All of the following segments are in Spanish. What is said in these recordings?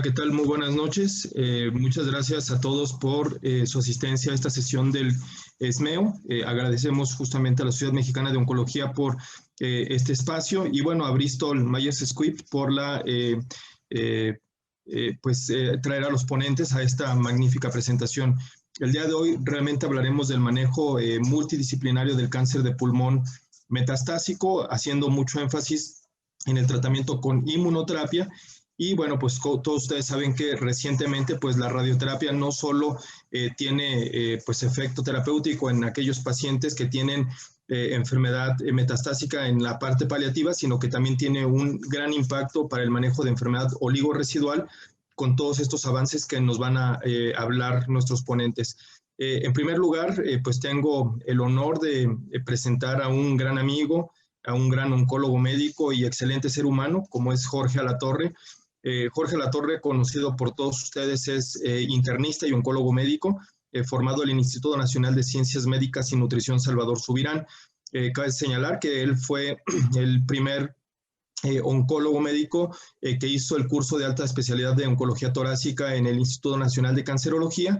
¿qué tal? Muy buenas noches. Muchas gracias a todos por su asistencia a esta sesión del SMEO. Agradecemos justamente a la Sociedad Mexicana de Oncología por este espacio y bueno, a Bristol Myers Squibb por traer a los ponentes a esta magnífica presentación. El día de hoy realmente hablaremos del manejo multidisciplinario del cáncer de pulmón metastásico, haciendo mucho énfasis en el tratamiento con inmunoterapia. Y bueno, pues todos ustedes saben que recientemente pues la radioterapia no solo tiene pues efecto terapéutico en aquellos pacientes que tienen enfermedad metastásica en la parte paliativa, sino que también tiene un gran impacto para el manejo de enfermedad oligoresidual con todos estos avances que nos van a hablar nuestros ponentes. En primer lugar, pues tengo el honor de presentar a un gran amigo, a un gran oncólogo médico y excelente ser humano, como es Jorge Alatorre. Jorge Alatorre, conocido por todos ustedes, es internista y oncólogo médico, formado en el Instituto Nacional de Ciencias Médicas y Nutrición Salvador Subirán. Cabe señalar que él fue el primer oncólogo médico que hizo el curso de alta especialidad de oncología torácica en el Instituto Nacional de Cancerología.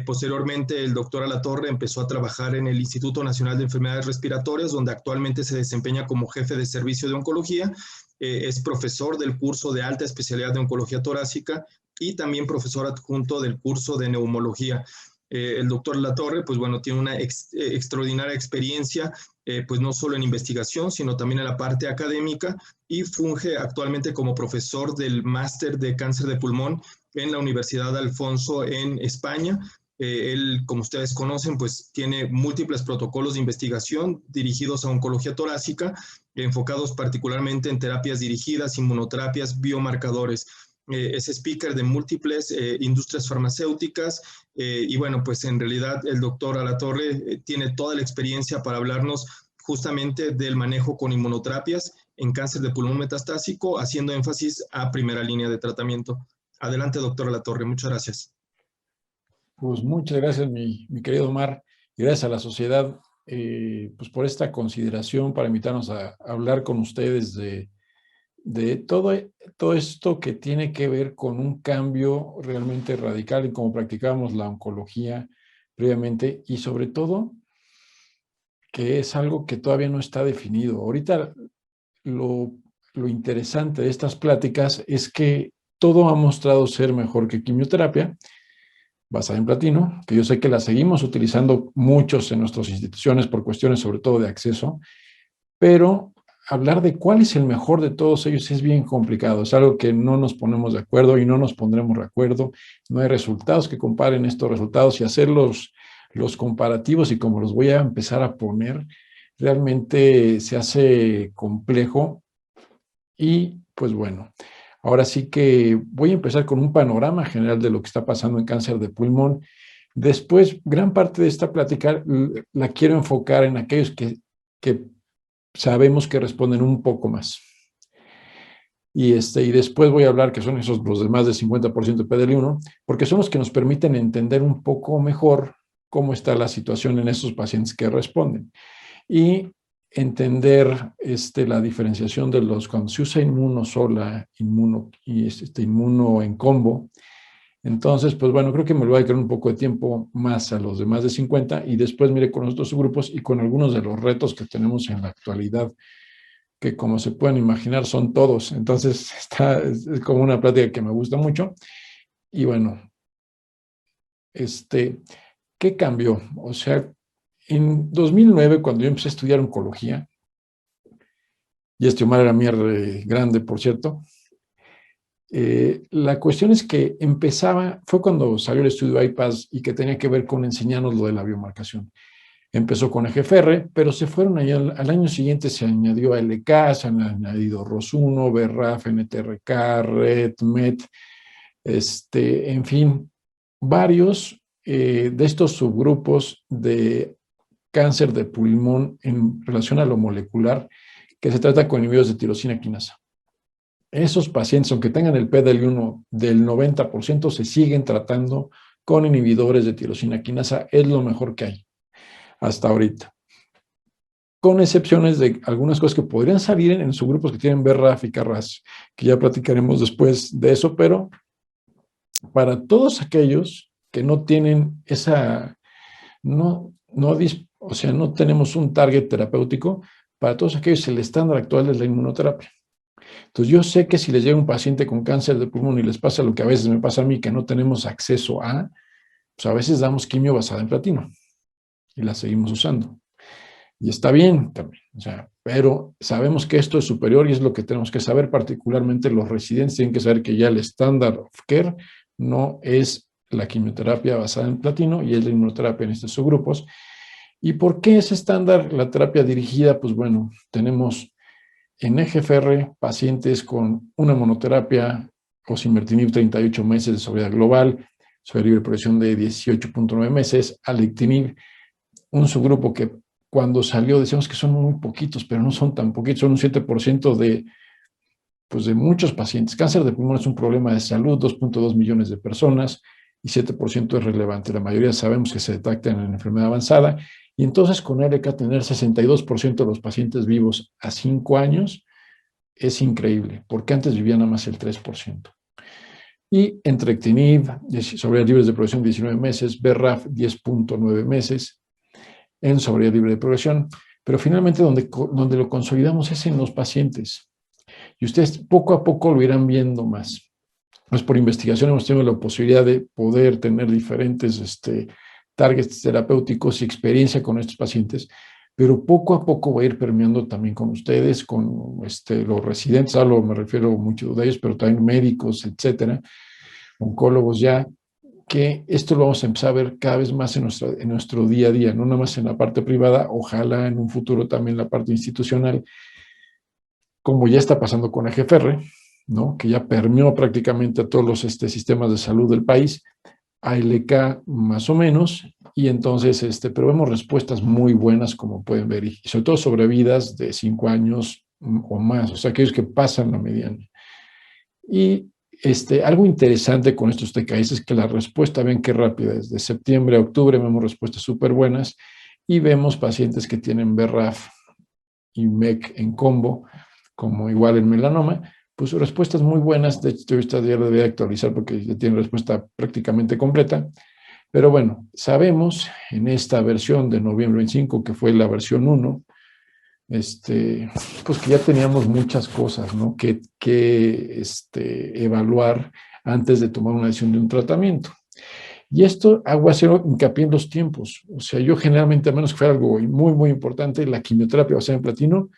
Posteriormente, el doctor Alatorre empezó a trabajar en el Instituto Nacional de Enfermedades Respiratorias, donde actualmente se desempeña como jefe de servicio de oncología. Es profesor del curso de alta especialidad de oncología torácica y también profesor adjunto del curso de neumología. El doctor Alatorre, pues bueno, tiene una extraordinaria experiencia, pues no solo en investigación, sino también en la parte académica y funge actualmente como profesor del máster de cáncer de pulmón en la Universidad de Alfonso en España. Él, como ustedes conocen, pues tiene múltiples protocolos de investigación dirigidos a oncología torácica, enfocados particularmente en terapias dirigidas, inmunoterapias, biomarcadores. Es speaker de múltiples industrias farmacéuticas y bueno, pues en realidad el doctor Alatorre tiene toda la experiencia para hablarnos justamente del manejo con inmunoterapias en cáncer de pulmón metastásico, haciendo énfasis a primera línea de tratamiento. Adelante, doctor Alatorre, muchas gracias. Pues muchas gracias, mi querido Omar, y gracias a la sociedad pues por esta consideración para invitarnos a hablar con ustedes de todo esto que tiene que ver con un cambio realmente radical en cómo practicábamos la oncología previamente y sobre todo que es algo que todavía no está definido. Ahorita lo interesante de estas pláticas es que todo ha mostrado ser mejor que quimioterapia basada en platino, que yo sé que la seguimos utilizando muchos en nuestras instituciones por cuestiones sobre todo de acceso, pero hablar de cuál es el mejor de todos ellos es bien complicado, es algo que no nos ponemos de acuerdo y no nos pondremos de acuerdo, no hay resultados que comparen estos resultados y hacer los comparativos y como los voy a empezar a poner, realmente se hace complejo y pues bueno, ahora sí que voy a empezar con un panorama general de lo que está pasando en cáncer de pulmón. Después, gran parte de esta plática la quiero enfocar en aquellos que sabemos que responden un poco más. Y después voy a hablar que son esos los de más del 50% de PDL1, porque son los que nos permiten entender un poco mejor cómo está la situación en esos pacientes que responden. Y entender la diferenciación de los, cuando se usa inmuno sola, inmuno y inmuno en combo. Entonces, pues bueno, creo que me voy a dedicar un poco de tiempo más a los de más de 50 y después mire con los otros grupos y con algunos de los retos que tenemos en la actualidad, que como se pueden imaginar son todos. Entonces, es como una plática que me gusta mucho. Y bueno, ¿qué cambió? O sea, en 2009, cuando yo empecé a estudiar oncología, y Omar era mi grande, por cierto, la cuestión es que fue cuando salió el estudio IPAS y que tenía que ver con enseñarnos lo de la biomarcación. Empezó con EGFR, pero se fueron allá, al año siguiente se añadió LK, se han añadido ROS1, BRAF, NTRK, RET, MET, en fin, varios de estos subgrupos de cáncer de pulmón en relación a lo molecular que se trata con inhibidores de tirosina quinasa. Esos pacientes, aunque tengan el PDL1 del 90%, se siguen tratando con inhibidores de tirosina quinasa. Es lo mejor que hay hasta ahorita. Con excepciones de algunas cosas que podrían salir en subgrupos que tienen BRAF y KRAS, que ya platicaremos después de eso, pero para todos aquellos que no tienen esa, o sea, no tenemos un target terapéutico, para todos aquellos el estándar actual es la inmunoterapia. Entonces yo sé que si les llega un paciente con cáncer de pulmón y les pasa lo que a veces me pasa a mí, que no tenemos acceso a, pues a veces damos quimio basada en platino y la seguimos usando. Y está bien también, o sea, pero sabemos que esto es superior y es lo que tenemos que saber, particularmente los residentes tienen que saber que ya el estándar of care no es la quimioterapia basada en platino y es la inmunoterapia en estos subgrupos. ¿Y por qué es estándar la terapia dirigida? Pues bueno, tenemos en EGFR pacientes con una monoterapia, osimertinib 38 meses de sobriedad global, sobrevida de progresión de 18.9 meses, alectinib, un subgrupo que cuando salió decíamos que son muy poquitos, pero no son tan poquitos, son un 7% pues de muchos pacientes. Cáncer de pulmón es un problema de salud, 2.2 millones de personas y 7% es relevante. La mayoría sabemos que se detecta en la enfermedad avanzada y entonces con LK tener 62% de los pacientes vivos a 5 años es increíble, porque antes vivían nada más el 3%. Y entrectinib, sobriedad libre de progresión 19 meses, BRAF 10.9 meses, en sobriedad libre de progresión, pero finalmente donde lo consolidamos es en los pacientes. Y ustedes poco a poco lo irán viendo más. Pues por investigación hemos tenido la posibilidad de poder tener diferentes targets terapéuticos y experiencia con estos pacientes, pero poco a poco va a ir permeando también con ustedes, con los residentes, me refiero mucho de ellos, pero también médicos, etcétera, oncólogos ya, que esto lo vamos a empezar a ver cada vez más en nuestro día a día, no nada más en la parte privada, ojalá en un futuro también la parte institucional, como ya está pasando con EGFR, ¿no? Que ya permeó prácticamente a todos los sistemas de salud del país, ALK más o menos, y entonces, pero vemos respuestas muy buenas, como pueden ver, y sobre todo sobre vidas de 5 años o más, o sea, aquellos que pasan la mediana. Y algo interesante con estos TKIs es que la respuesta, ven qué rápida, desde septiembre a octubre vemos respuestas súper buenas y vemos pacientes que tienen BRAF y MEK en combo, como igual en melanoma, pues respuestas muy buenas. De hecho, esta ya lo debería actualizar porque ya tiene respuesta prácticamente completa. Pero bueno, sabemos en esta versión de noviembre 25, que fue la versión 1, pues que ya teníamos muchas cosas, ¿no? que evaluar antes de tomar una decisión de un tratamiento. Y esto hago hacer hincapié en los tiempos. O sea, yo generalmente, a menos que fuera algo muy, muy importante, la quimioterapia basada en platino,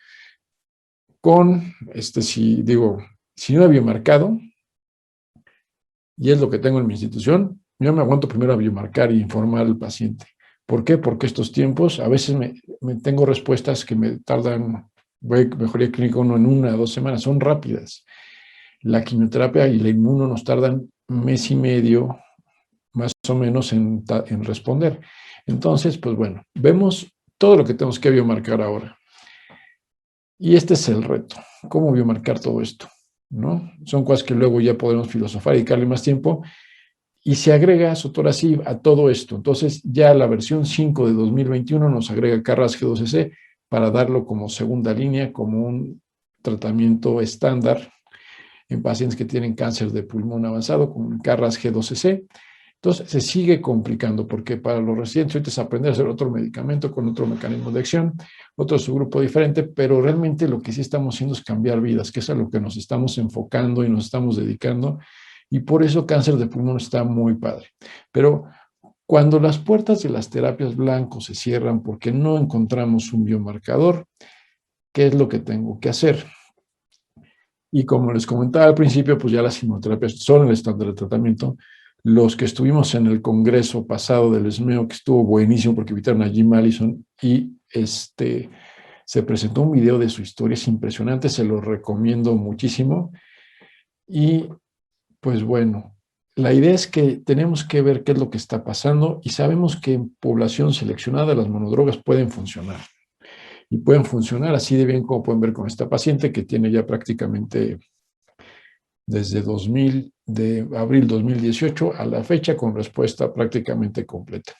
con, si no he biomarcado, y es lo que tengo en mi institución, yo me aguanto primero a biomarcar y informar al paciente. ¿Por qué? Porque estos tiempos, a veces me tengo respuestas que me tardan, mejoría clínica uno en 1 a 2 semanas, son rápidas. La quimioterapia y la inmuno nos tardan 1 mes y medio, más o menos, en responder. Entonces, pues bueno, vemos todo lo que tenemos que biomarcar ahora. Y este es el reto, cómo biomarcar todo esto, ¿no? Son cosas que luego ya podemos filosofar y dedicarle más tiempo. Y se agrega sotorasib a todo esto. Entonces, ya la versión 5 de 2021 nos agrega KRAS G12C para darlo como segunda línea, como un tratamiento estándar en pacientes que tienen cáncer de pulmón avanzado con KRAS G12C. Entonces, se sigue complicando porque para los residentes ahorita es aprender a hacer otro medicamento con otro mecanismo de acción, otro subgrupo diferente, pero realmente lo que sí estamos haciendo es cambiar vidas, que es a lo que nos estamos enfocando y nos estamos dedicando. Y por eso cáncer de pulmón está muy padre. Pero cuando las puertas de las terapias blancos se cierran porque no encontramos un biomarcador, ¿qué es lo que tengo que hacer? Y como les comentaba al principio, pues ya las quimioterapias son el estándar de tratamiento. Los que estuvimos en el congreso pasado del ESMEO, que estuvo buenísimo porque invitaron a Jim Allison y se presentó un video de su historia, es impresionante, se lo recomiendo muchísimo. Y pues bueno, la idea es que tenemos que ver qué es lo que está pasando y sabemos que en población seleccionada las monodrogas pueden funcionar. Y pueden funcionar así de bien como pueden ver con esta paciente que tiene ya prácticamente desde de abril 2018 a la fecha con respuesta prácticamente completa.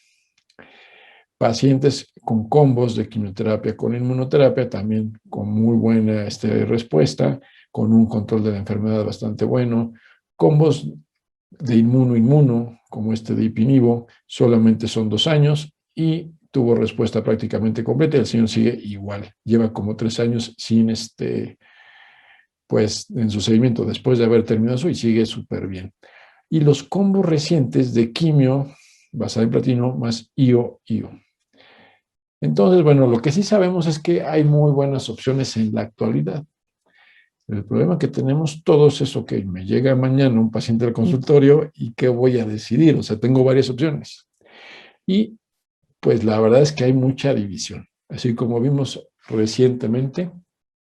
Pacientes con combos de quimioterapia con inmunoterapia también con muy buena respuesta, con un control de la enfermedad bastante bueno, combos de inmuno, como este de Ipinivo, solamente son 2 años y tuvo respuesta prácticamente completa. El señor sigue igual, lleva como 3 años sin pues en su seguimiento después de haber terminado eso y sigue súper bien. Y los combos recientes de quimio basada en platino más IO-IO. Entonces, bueno, lo que sí sabemos es que hay muy buenas opciones en la actualidad. El problema que tenemos todos es, ok, me llega mañana un paciente al consultorio y ¿qué voy a decidir? O sea, tengo varias opciones. Y pues la verdad es que hay mucha división. Así como vimos recientemente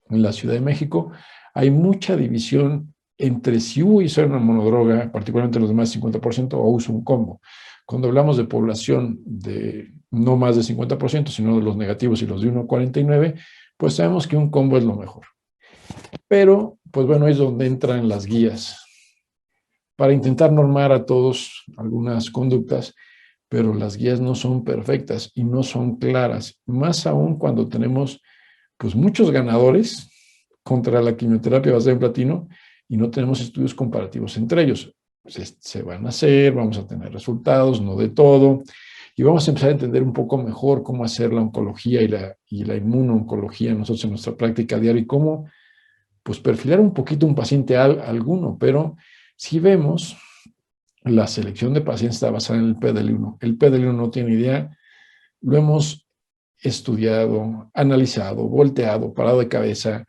en la Ciudad de México, hay mucha división entre si uso una monodroga, particularmente los demás 50%, o uso un combo. Cuando hablamos de población de no más de 50%, sino de los negativos y los de 1,49, pues sabemos que un combo es lo mejor. Pero, pues bueno, es donde entran las guías para intentar normar a todos algunas conductas, pero las guías no son perfectas y no son claras, más aún cuando tenemos pues muchos ganadores contra la quimioterapia basada en platino y no tenemos estudios comparativos entre ellos. Se van a hacer, vamos a tener resultados, no de todo, y vamos a empezar a entender un poco mejor cómo hacer la oncología y la inmunooncología nosotros en nuestra práctica diaria y cómo pues perfilar un poquito un paciente alguno, pero si vemos la selección de pacientes está basada en el PDL1. El PDL1 no tiene idea, lo hemos estudiado, analizado, volteado, parado de cabeza,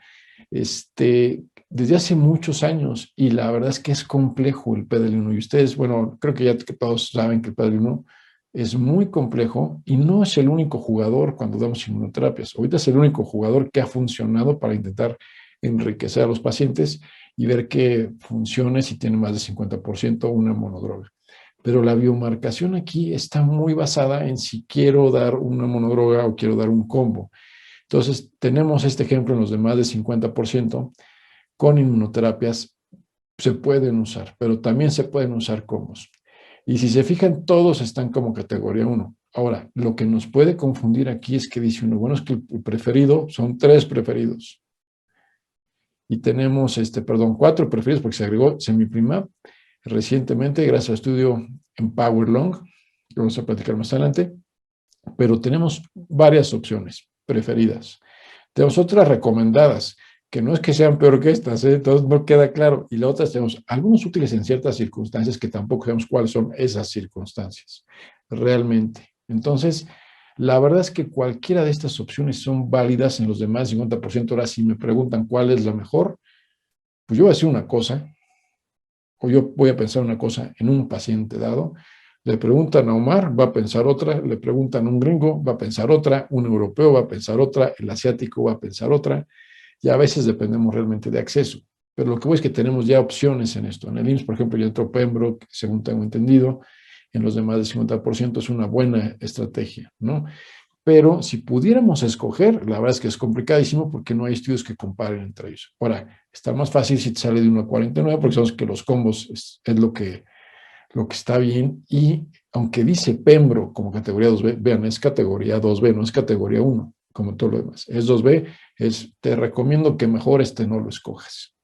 desde hace muchos años y la verdad es que es complejo el PDL1 y ustedes, bueno, creo que ya que todos saben que el PDL1 es muy complejo y no es el único jugador cuando damos inmunoterapias. Ahorita es el único jugador que ha funcionado para intentar enriquecer a los pacientes y ver que funcione si tiene más de 50% una monodroga. Pero la biomarcación aquí está muy basada en si quiero dar una monodroga o quiero dar un combo. Entonces, tenemos este ejemplo en los de más de 50%, con inmunoterapias se pueden usar, pero también se pueden usar combos. Y si se fijan, todos están como categoría 1. Ahora, lo que nos puede confundir aquí es que dice uno, bueno, es que el preferido son 3 preferidos. Y tenemos, 4 preferidos porque se agregó semiprimab recientemente gracias al estudio en PowerLong, que vamos a platicar más adelante, pero tenemos varias opciones preferidas. Tenemos otras recomendadas, que no es que sean peor que estas, entonces no queda claro. Y la otra tenemos algunos útiles en ciertas circunstancias que tampoco sabemos cuáles son esas circunstancias realmente. Entonces, la verdad es que cualquiera de estas opciones son válidas en los demás 50%. Ahora, si me preguntan cuál es la mejor, pues yo voy a decir una cosa, o yo voy a pensar una cosa en un paciente dado. Le preguntan a Omar, va a pensar otra, le preguntan a un gringo, va a pensar otra, un europeo va a pensar otra, el asiático va a pensar otra, y a veces dependemos realmente de acceso. Pero lo que voy es que tenemos ya opciones en esto. En el IMSS, por ejemplo, ya entró Pembroke, según tengo entendido, en los demás del 50% es una buena estrategia, ¿no? Pero si pudiéramos escoger, la verdad es que es complicadísimo porque no hay estudios que comparen entre ellos. Ahora, está más fácil si te sale de 1,49 porque sabemos que los combos es lo que está bien. Y aunque dice Pembro como categoría 2B, vean, es categoría 2B, no es categoría 1, como todo lo demás. Es 2B, te recomiendo que mejor no lo escojas.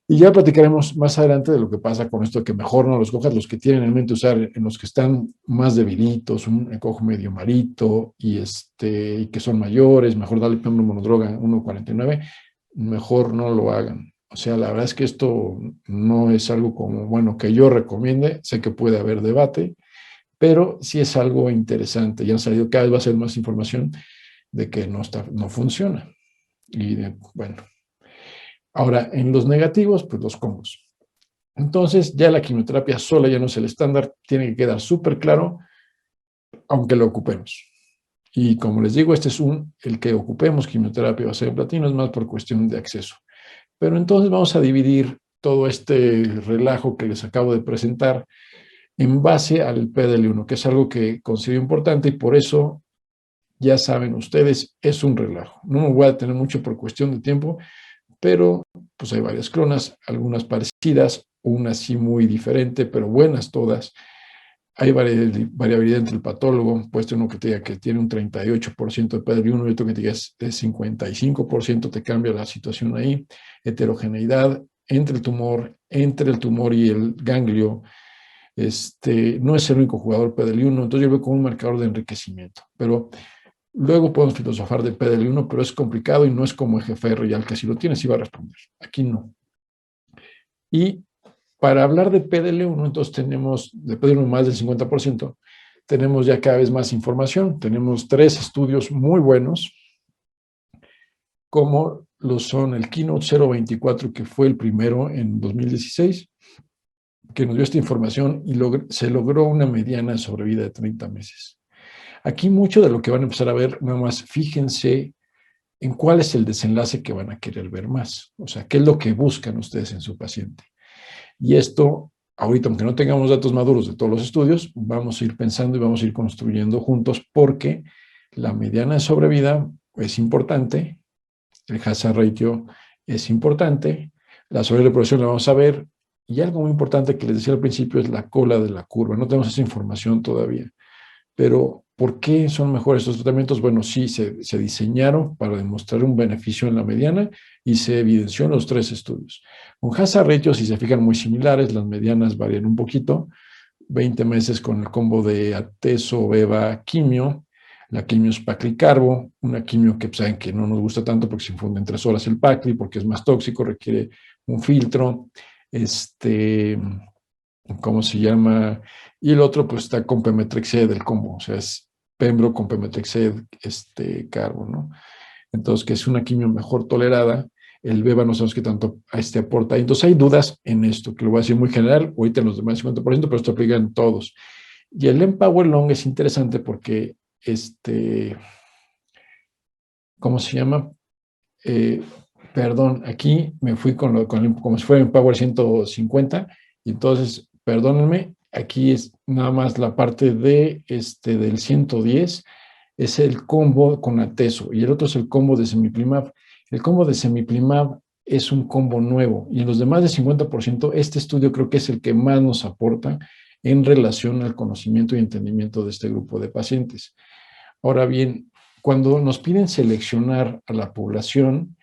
Y ya platicaremos más adelante de lo que pasa con esto de que mejor no los escojas, los que tienen en mente usar, en los que están más debilitos, un cojo medio marito y que son mayores, mejor darle Pembro monodroga 1,49, mejor no lo hagan. O sea, la verdad es que esto no es algo como, bueno, que yo recomiende, sé que puede haber debate, pero sí es algo interesante. Ya han salido, cada vez va a ser más información de que no funciona. Y bueno, ahora en los negativos, pues los combos. Entonces, ya la quimioterapia sola ya no es el estándar, tiene que quedar súper claro, aunque lo ocupemos. Y como les digo, el que ocupemos quimioterapia basada en platino es más por cuestión de acceso. Pero entonces vamos a dividir todo este relajo que les acabo de presentar en base al PDL1, que es algo que considero importante y por eso, ya saben ustedes, es un relajo. No me voy a detener mucho por cuestión de tiempo, pero pues hay varias clonas, algunas parecidas, una sí muy diferente, pero buenas todas. Hay variabilidad entre el patólogo, puede ser uno que te diga que tiene un 38% de PDL1 y otro que te diga de 55%, te cambia la situación ahí. Heterogeneidad entre el tumor entre el tumor y el ganglio. No es el único jugador PDL1, entonces yo veo como un marcador de enriquecimiento. Pero luego podemos filosofar de PDL1, pero es complicado y no es como EGFR real, que si lo tienes iba a responder. Aquí no. Y para hablar de PDL1, entonces tenemos, de PDL1 más del 50%, tenemos ya cada vez más información. Tenemos 3 estudios muy buenos, como lo son el Keynote 024, que fue el primero en 2016, que nos dio esta información y se logró una mediana de sobrevida de 30 meses. Aquí mucho de lo que van a empezar a ver, nada más fíjense en cuál es el desenlace que van a querer ver más. O sea, qué es lo que buscan ustedes en su paciente. Y esto, ahorita, aunque no tengamos datos maduros de todos los estudios, vamos a ir pensando y vamos a ir construyendo juntos, porque la mediana de sobrevida es importante, el hazard ratio es importante, la sobrereproducción la vamos a ver, y algo muy importante que les decía al principio es la cola de la curva. No tenemos esa información todavía. Pero, ¿por qué son mejores estos tratamientos? Bueno, sí, se diseñaron para demostrar un beneficio en la mediana y se evidenció en los 3 estudios. Con hazard ratios, si se fijan, muy similares, las medianas varían un poquito. 20 meses con el combo de atezo, beva, quimio. La quimio es paclicarbo, una quimio que saben que no nos gusta tanto porque se infunde en 3 horas el pacli, porque es más tóxico, requiere un filtro. ¿Cómo se llama? Y el otro, pues está con pemetrexed del combo, o sea, es pembro con pemetrexed, carbo, ¿no? Entonces, que es una quimio mejor tolerada. El beva no sabemos qué tanto aporta. Entonces, hay dudas en esto, que lo voy a decir muy general, ahorita en los demás 50%, pero esto aplica en todos. Y el Empower Long es interesante porque, ¿cómo se llama? Perdón, aquí me fui como si fuera Empower 150, y entonces, perdónenme, aquí es nada más la parte del 110, es el combo con atezo, y el otro es el combo de semiplimab. El combo de semiplimab es un combo nuevo, y en los demás de 50%, este estudio creo que es el que más nos aporta en relación al conocimiento y entendimiento de este grupo de pacientes. Ahora bien, cuando nos piden seleccionar a la población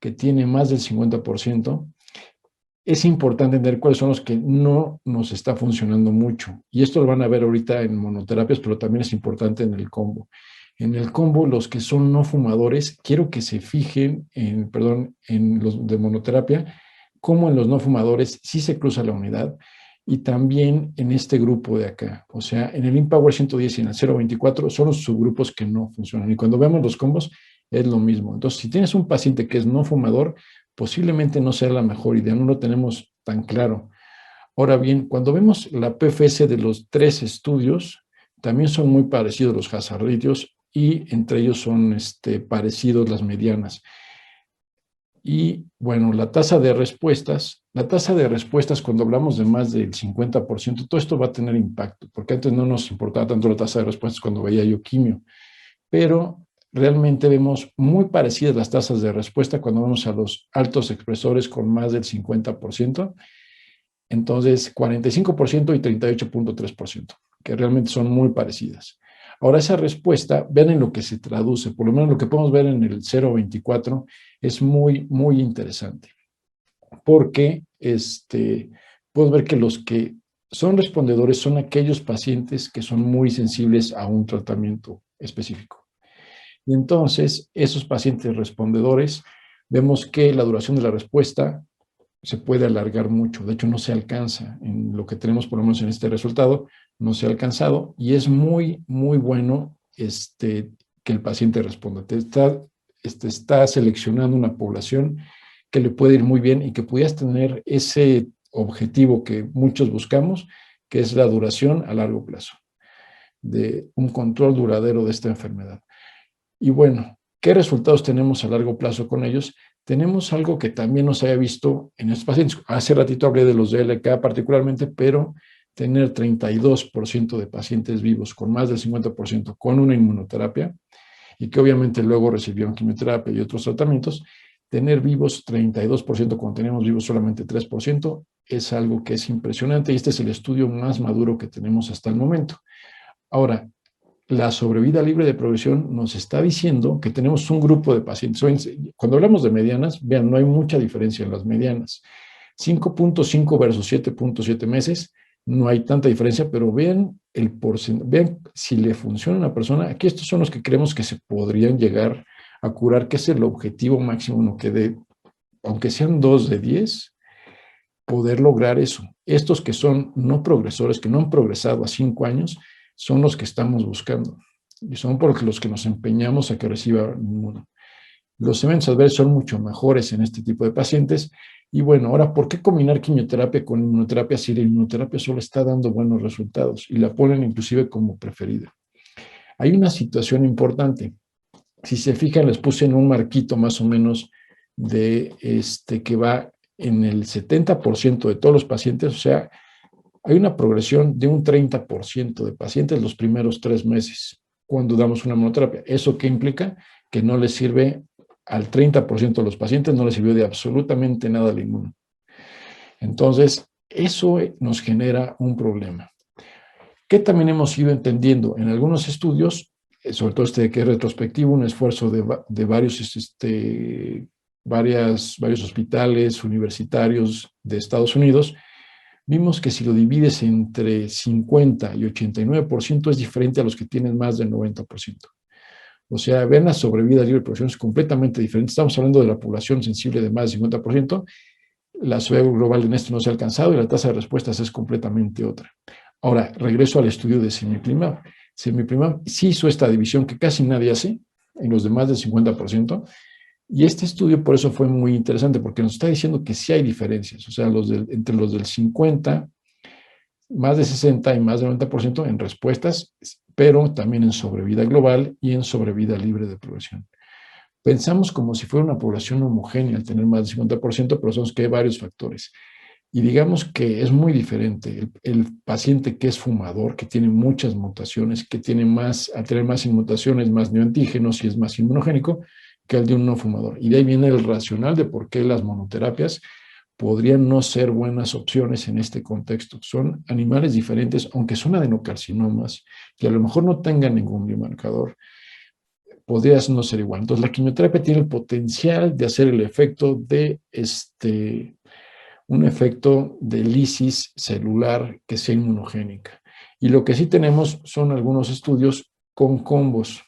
que tiene más del 50%, es importante entender cuáles son los que no nos está funcionando mucho. Y esto lo van a ver ahorita en monoterapias, pero también es importante en el combo. En el combo, los que son no fumadores, quiero que se fijen en los de monoterapia, como en los no fumadores sí se cruza la unidad, y también en este grupo de acá. O sea, en el Empower 110 y en el 024 son los subgrupos que no funcionan. Y cuando vemos los combos, es lo mismo. Entonces, si tienes un paciente que es no fumador, posiblemente no sea la mejor idea, no lo tenemos tan claro. Ahora bien, cuando vemos la PFS de los 3 estudios, también son muy parecidos los hazard ratios y entre ellos son parecidos las medianas. Y bueno, la tasa de respuestas cuando hablamos de más del 50%, todo esto va a tener impacto, porque antes no nos importaba tanto la tasa de respuestas cuando veía yo quimio, pero realmente vemos muy parecidas las tasas de respuesta cuando vamos a los altos expresores con más del 50%, entonces 45% y 38.3%, que realmente son muy parecidas. Ahora, esa respuesta, vean en lo que se traduce, por lo menos lo que podemos ver en el 024, es muy, muy interesante, porque podemos ver que los que son respondedores son aquellos pacientes que son muy sensibles a un tratamiento específico. Y entonces, esos pacientes respondedores, vemos que la duración de la respuesta se puede alargar mucho. De hecho, no se alcanza. En lo que tenemos, por lo menos en este resultado, no se ha alcanzado. Y es muy, muy bueno que el paciente responda. Está seleccionando una población que le puede ir muy bien y que pudieras tener ese objetivo que muchos buscamos, que es la duración a largo plazo, de un control duradero de esta enfermedad. Y bueno, ¿qué resultados tenemos a largo plazo con ellos? Tenemos algo que también nos haya visto en estos pacientes. Hace ratito hablé de los DLK particularmente, pero tener 32% de pacientes vivos con más del 50% con una inmunoterapia y que obviamente luego recibieron quimioterapia y otros tratamientos, tener vivos 32% cuando tenemos vivos solamente 3% es algo que es impresionante y este es el estudio más maduro que tenemos hasta el momento. Ahora, la sobrevida libre de progresión nos está diciendo que tenemos un grupo de pacientes. Cuando hablamos de medianas, vean, no hay mucha diferencia en las medianas. 5.5 versus 7.7 meses, no hay tanta diferencia, pero vean vean si le funciona a una persona. Aquí estos son los que creemos que se podrían llegar a curar, que es el objetivo máximo, uno que de, aunque sean 2 de 10, poder lograr eso. Estos que son no progresores, que no han progresado a 5 años, son los que estamos buscando. Y son por los que nos empeñamos a que reciba ninguno. Los eventos adversos son mucho mejores en este tipo de pacientes. Y bueno, ahora, ¿por qué combinar quimioterapia con inmunoterapia si la inmunoterapia solo está dando buenos resultados y la ponen inclusive como preferida? Hay una situación importante. Si se fijan, les puse en un marquito más o menos de que va en el 70% de todos los pacientes, o sea, hay una progresión de un 30% de pacientes los primeros 3 meses cuando damos una monoterapia. ¿Eso qué implica? Que no les sirve al 30% de los pacientes, no les sirvió de absolutamente nada la inmuno. Entonces, eso nos genera un problema. ¿Qué también hemos ido entendiendo? En algunos estudios, sobre todo que es retrospectivo, un esfuerzo de varios hospitales universitarios de Estados Unidos, vimos que si lo divides entre 50 y 89% es diferente a los que tienen más del 90%. O sea, ven la sobrevida libre de progresión es completamente diferente. Estamos hablando de la población sensible de más del 50%. La sobrevida global en esto no se ha alcanzado y la tasa de respuestas es completamente otra. Ahora, regreso al estudio de Cemiplimab. Cemiplimab sí hizo esta división que casi nadie hace en los de más del 50%. Y este estudio por eso fue muy interesante, porque nos está diciendo que sí hay diferencias. O sea, entre los del 50, más de 60 y más del 90% en respuestas, pero también en sobrevida global y en sobrevida libre de progresión. Pensamos como si fuera una población homogénea al tener más del 50%, pero sabemos que hay varios factores. Y digamos que es muy diferente el paciente que es fumador, que tiene muchas mutaciones, que tiene al tener más mutaciones, más neoantígenos y es más inmunogénico, que el de un no fumador. Y de ahí viene el racional de por qué las monoterapias podrían no ser buenas opciones en este contexto. Son animales diferentes, aunque son adenocarcinomas, que a lo mejor no tengan ningún biomarcador, podrías no ser igual. Entonces, la quimioterapia tiene el potencial de hacer el efecto de un efecto de lisis celular que sea inmunogénica. Y lo que sí tenemos son algunos estudios con combos.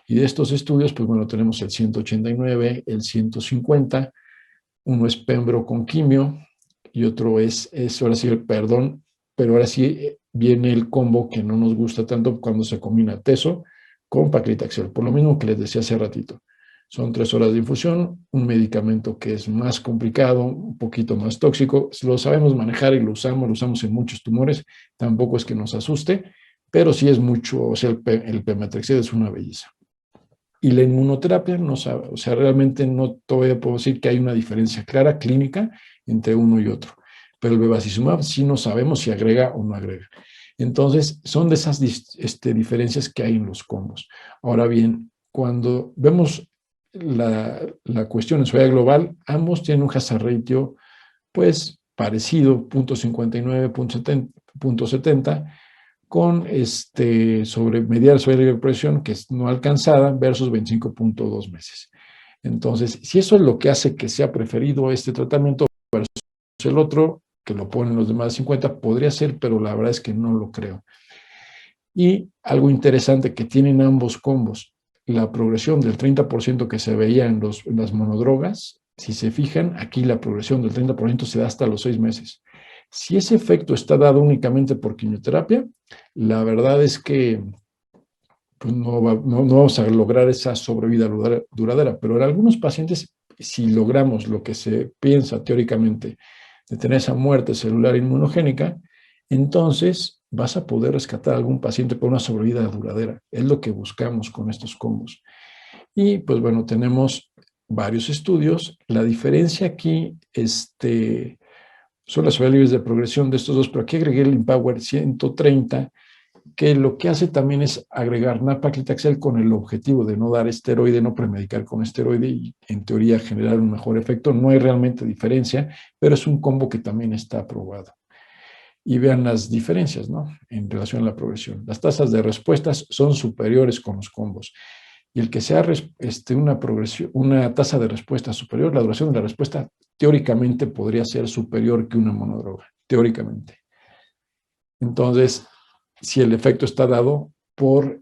Y de estos estudios, pues bueno, tenemos el 189, el 150, uno es pembro con quimio y otro es ahora sí, perdón, pero ahora sí viene el combo que no nos gusta tanto cuando se combina teso con paclitaxel, por lo mismo que les decía hace ratito. Son 3 horas de infusión, un medicamento que es más complicado, un poquito más tóxico. Lo sabemos manejar y lo usamos en muchos tumores. Tampoco es que nos asuste, pero sí es mucho, o sea, el pemetrexed es una belleza. Y la inmunoterapia no sabe, o sea, realmente no todavía puedo decir que hay una diferencia clara clínica entre uno y otro. Pero el bevacizumab sí no sabemos si agrega o no agrega. Entonces, son de esas diferencias que hay en los combos. Ahora bien, cuando vemos la cuestión en sobrevida global, ambos tienen un hazard ratio, pues, parecido, 0.59, 0.70, con mediar sobrevida de presión, que es no alcanzada, versus 25.2 meses. Entonces, si eso es lo que hace que sea preferido este tratamiento versus el otro, que lo ponen los demás de 50, podría ser, pero la verdad es que no lo creo. Y algo interesante que tienen ambos combos, la progresión del 30% que se veía en las monodrogas, si se fijan, aquí la progresión del 30% se da hasta los 6 meses. Si ese efecto está dado únicamente por quimioterapia, la verdad es que pues no vamos a lograr esa sobrevida duradera, pero en algunos pacientes, si logramos lo que se piensa teóricamente de tener esa muerte celular inmunogénica, entonces vas a poder rescatar a algún paciente por una sobrevida duradera. Es lo que buscamos con estos combos. Y pues bueno, tenemos varios estudios. La diferencia aquí son las sobrevivas de progresión de estos dos, pero aquí agregué el Empower 130, que lo que hace también es agregar nab-paclitaxel con el objetivo de no dar esteroide, no premedicar con esteroide y en teoría generar un mejor efecto. No hay realmente diferencia, pero es un combo que también está aprobado. Y vean las diferencias, ¿no? En relación a la progresión. Las tasas de respuestas son superiores con los combos. Y el que sea una tasa de respuesta superior, la duración de la respuesta teóricamente podría ser superior que una monodroga, teóricamente. Entonces, si el efecto está dado por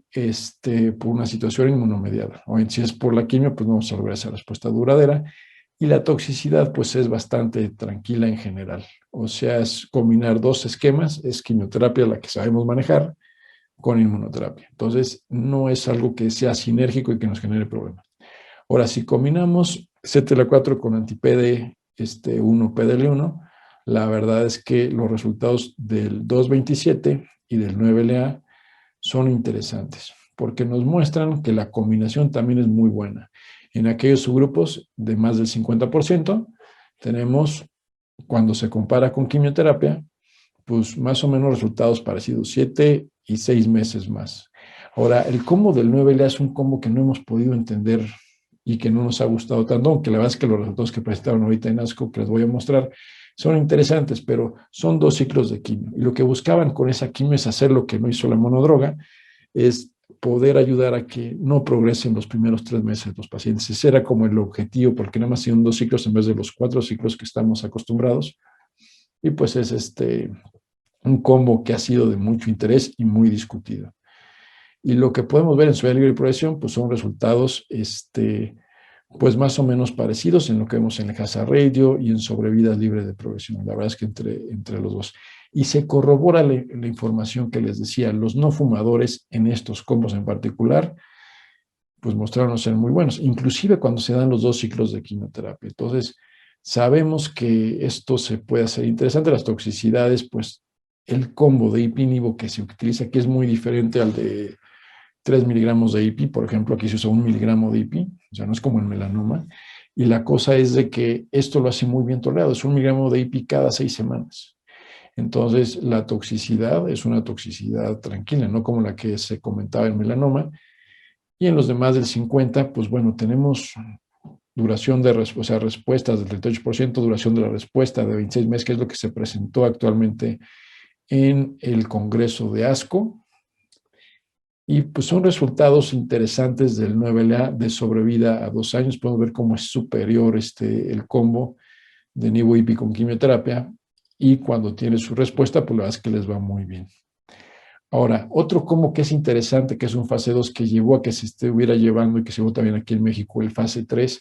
una situación inmunomediada, o si es por la quimio, pues no vamos a lograr esa respuesta duradera, y la toxicidad pues es bastante tranquila en general. O sea, es combinar dos esquemas, es quimioterapia la que sabemos manejar con inmunoterapia. Entonces, no es algo que sea sinérgico y que nos genere problemas. Ahora, si combinamos CTLA4 con anti-PD1, PDL1, la verdad es que los resultados del 227 y del 9LA son interesantes, porque nos muestran que la combinación también es muy buena. En aquellos subgrupos de más del 50%, tenemos, cuando se compara con quimioterapia, pues más o menos resultados parecidos, 7 y 6 meses más. Ahora, el combo del 9LA es un combo que no hemos podido entender y que no nos ha gustado tanto, aunque la verdad es que los resultados que presentaron ahorita en ASCO, que les voy a mostrar, son interesantes, pero son 2 ciclos de quimio. Y lo que buscaban con esa quimio es hacer lo que no hizo la monodroga, es poder ayudar a que no progresen los primeros 3 meses de los pacientes. Ese era como el objetivo, porque nada más son 2 ciclos en vez de los 4 ciclos que estamos acostumbrados. Y pues es un combo que ha sido de mucho interés y muy discutido. Y lo que podemos ver en su libre de progresión, pues son resultados, pues más o menos parecidos en lo que vemos en el hazard ratio y en sobrevidas libres de progresión. La verdad es que entre los dos. Y se corrobora la información que les decía, los no fumadores en estos combos en particular, pues mostraron ser muy buenos, inclusive cuando se dan los 2 ciclos de quimioterapia. Entonces, sabemos que esto se puede hacer interesante. Las toxicidades, pues el combo de IP-NIVO que se utiliza aquí es muy diferente al de 3 miligramos de IP, por ejemplo, aquí se usa 1 miligramo de IP, o sea, no es como el melanoma, y la cosa es de que esto lo hace muy bien tolerado, es 1 miligramo de IP cada 6 semanas. Entonces, la toxicidad es una toxicidad tranquila, no como la que se comentaba en melanoma, y en los demás del 50, pues bueno, tenemos duración de respuestas del 38%, duración de la respuesta de 26 meses, que es lo que se presentó actualmente en el Congreso de ASCO, y pues son resultados interesantes del 9LA de sobrevida a 2 años. Podemos ver cómo es superior el combo de nivo-ipi con quimioterapia, y cuando tiene su respuesta, pues la verdad es que les va muy bien. Ahora, otro combo que es interesante, que es un fase 2 que llevó a que se estuviera llevando y que se llevó también aquí en México, el fase 3,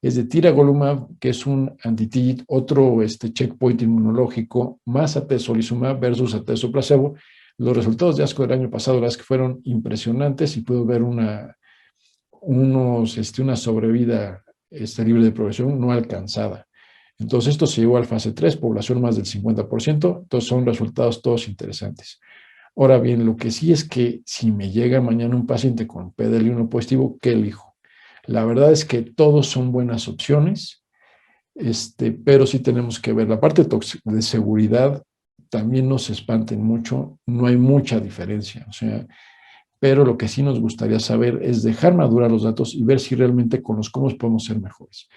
es de tiragolumab, que es un anti-TIGIT, otro checkpoint inmunológico, más atezolizumab versus atezo placebo. Los resultados de ASCO del año pasado, las que fueron impresionantes, y puedo ver una sobrevida libre de progresión no alcanzada. Entonces, esto se llevó al fase 3, población más del 50%, entonces son resultados todos interesantes. Ahora bien, lo que sí es que si me llega mañana un paciente con PDL1 positivo, ¿qué elijo? La verdad es que todos son buenas opciones, pero sí tenemos que ver la parte de seguridad. También no se espanten mucho, no hay mucha diferencia, o sea, pero lo que sí nos gustaría saber es dejar madurar los datos y ver si realmente con los combos podemos ser mejores.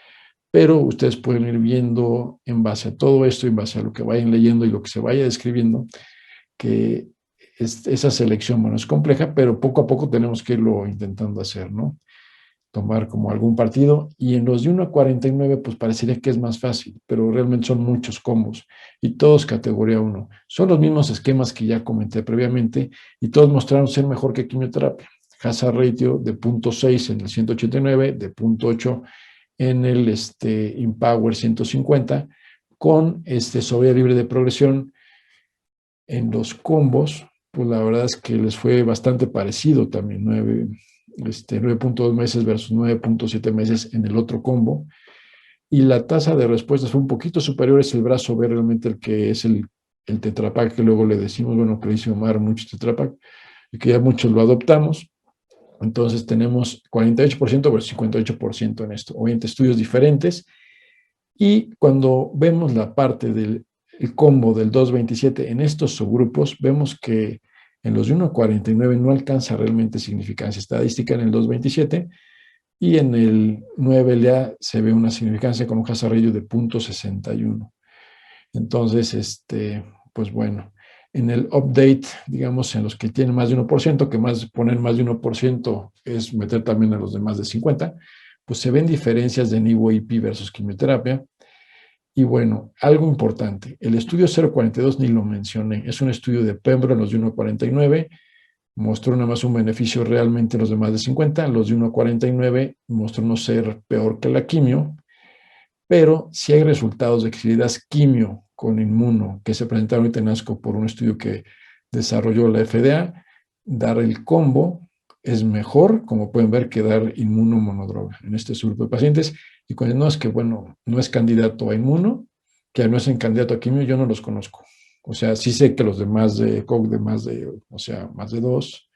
Pero ustedes pueden ir viendo en base a todo esto, en base a lo que vayan leyendo y lo que se vaya describiendo, que esa selección, bueno, es compleja, pero poco a poco tenemos que irlo intentando hacer, ¿no? Tomar como algún partido, y en los de 1 a 49, pues parecería que es más fácil, pero realmente son muchos combos, y todos categoría 1. Son los mismos esquemas que ya comenté previamente, y todos mostraron ser mejor que quimioterapia. Hazard ratio de 0.6 en el 189, de 0.8 en el Empower 150, con sobrevida libre de progresión en los combos, pues la verdad es que les fue bastante parecido también, 9.2 meses versus 9.7 meses en el otro combo, y la tasa de respuesta fue un poquito superior. Es el brazo B realmente el que es el tetrapack, que luego le decimos, bueno, que le dice Omar mucho tetrapack, y que ya muchos lo adoptamos. Entonces tenemos 48% versus 58% en esto, obviamente estudios diferentes, y cuando vemos la parte del combo del 227 en estos subgrupos, vemos que en los de 1 a 49 no alcanza realmente significancia estadística en el 227, y en el 9LA se ve una significancia con un hazard ratio de 0.61. Entonces, pues bueno, en el update, digamos, en los que tienen más de 1%, que poner más de 1% es meter también a los demás de 50, pues se ven diferencias de nivo IP versus quimioterapia, Y bueno, algo importante, el estudio 042 ni lo mencioné, es un estudio de Pembro en los de 1,49, mostró nada más un beneficio realmente en los de más de 50, los de 1,49 mostró no ser peor que la quimio, pero si hay resultados de que si le das quimio con inmuno, que se presentaron ahorita en ASCO por un estudio que desarrolló la FDA, dar el combo es mejor, como pueden ver, que dar inmuno monodroga en este grupo de pacientes. Y cuando no es que, bueno, no es candidato a inmuno, que no es en candidato a quimio, yo no los conozco. O sea, sí sé que los demás de COG de más de, o sea, más de 2,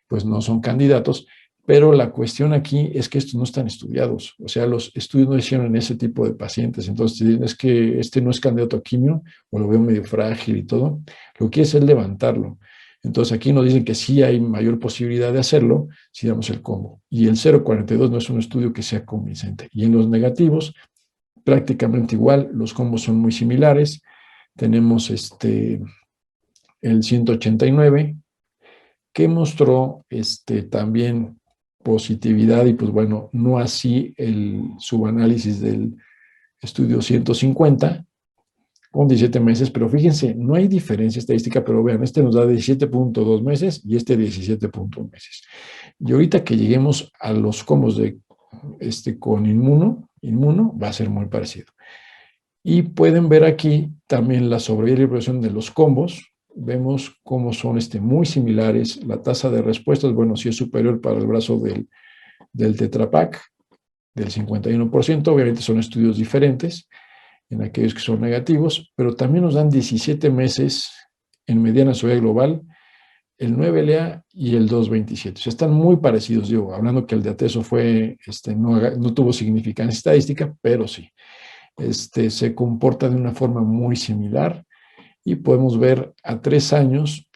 pues no son candidatos, pero la cuestión aquí es que estos no están estudiados. O sea, los estudios no hicieron en ese tipo de pacientes. Entonces, si es que este no es candidato a quimio, o lo veo medio frágil y todo, lo que es levantarlo. Entonces, aquí nos dicen que sí hay mayor posibilidad de hacerlo si damos el combo. Y el 0,42 no es un estudio que sea convincente. Y en los negativos, prácticamente igual, los combos son muy similares. Tenemos el 189, que mostró también positividad y pues bueno, no así el subanálisis del estudio 150 con 17 meses, pero fíjense, no hay diferencia estadística, pero vean, este nos da 17.2 meses y este 17.1 meses. Y ahorita que lleguemos a los combos de con inmuno va a ser muy parecido. Y pueden ver aquí también la sobrevida y progresión de los combos. Vemos cómo son muy similares. La tasa de respuestas, bueno, sí es superior para el brazo del Tetra Pak, del 51%. Obviamente son estudios diferentes en aquellos que son negativos, pero también nos dan 17 meses en mediana sobrevida global, el 9LA y el 227. O sea, están muy parecidos, digo, hablando que el de Atezo fue, no tuvo significancia estadística, pero sí. Se comporta de una forma muy similar y podemos ver a 3 años,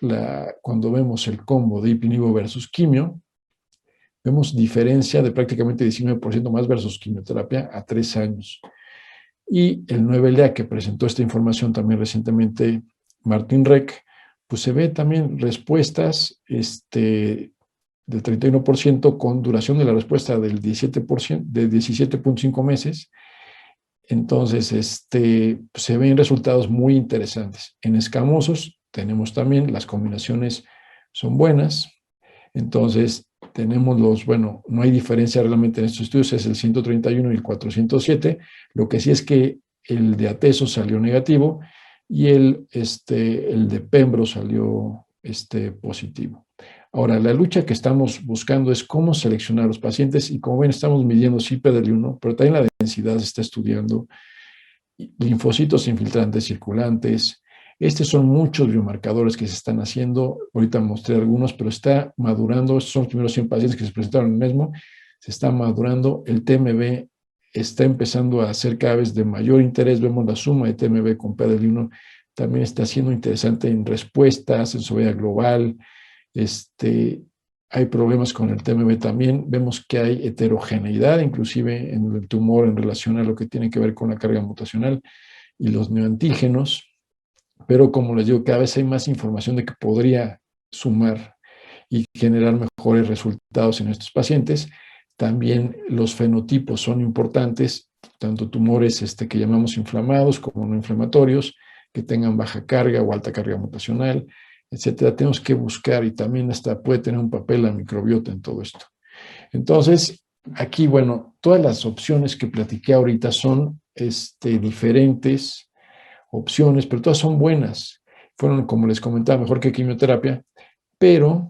cuando vemos el combo de ipinivo versus quimio, vemos diferencia de prácticamente 19% más versus quimioterapia a 3 años. Y el 9LA, que presentó esta información también recientemente Martin Reck, pues se ve también respuestas del 31% con duración de la respuesta del 17%, de 17.5 meses. Entonces, se ven resultados muy interesantes. En escamosos tenemos también, las combinaciones son buenas. Entonces, tenemos bueno, no hay diferencia realmente en estos estudios, es el 131 y el 407. Lo que sí es que el de Atezo salió negativo y el de Pembro salió positivo. Ahora, la lucha que estamos buscando es cómo seleccionar a los pacientes y como ven, estamos midiendo CIPDL1, pero también la densidad se está estudiando, linfocitos infiltrantes circulantes. Estos son muchos biomarcadores que se están haciendo. Ahorita mostré algunos, pero está madurando. Estos son los primeros 100 pacientes que se presentaron en ESMO. Se está madurando. El TMB está empezando a ser cada vez de mayor interés. Vemos la suma de TMB con PDL1. También está siendo interesante en respuestas, en soberanía global. Hay problemas con el TMB también. Vemos que hay heterogeneidad, inclusive en el tumor en relación a lo que tiene que ver con la carga mutacional y los neoantígenos. Pero como les digo, cada vez hay más información de que podría sumar y generar mejores resultados en estos pacientes. También los fenotipos son importantes, tanto tumores que llamamos inflamados como no inflamatorios, que tengan baja carga o alta carga mutacional, etcétera. Tenemos que buscar y también hasta puede tener un papel la microbiota en todo esto. Entonces, aquí, bueno, todas las opciones que platiqué ahorita son diferentes opciones, pero todas son buenas. Fueron, como les comentaba, mejor que quimioterapia, pero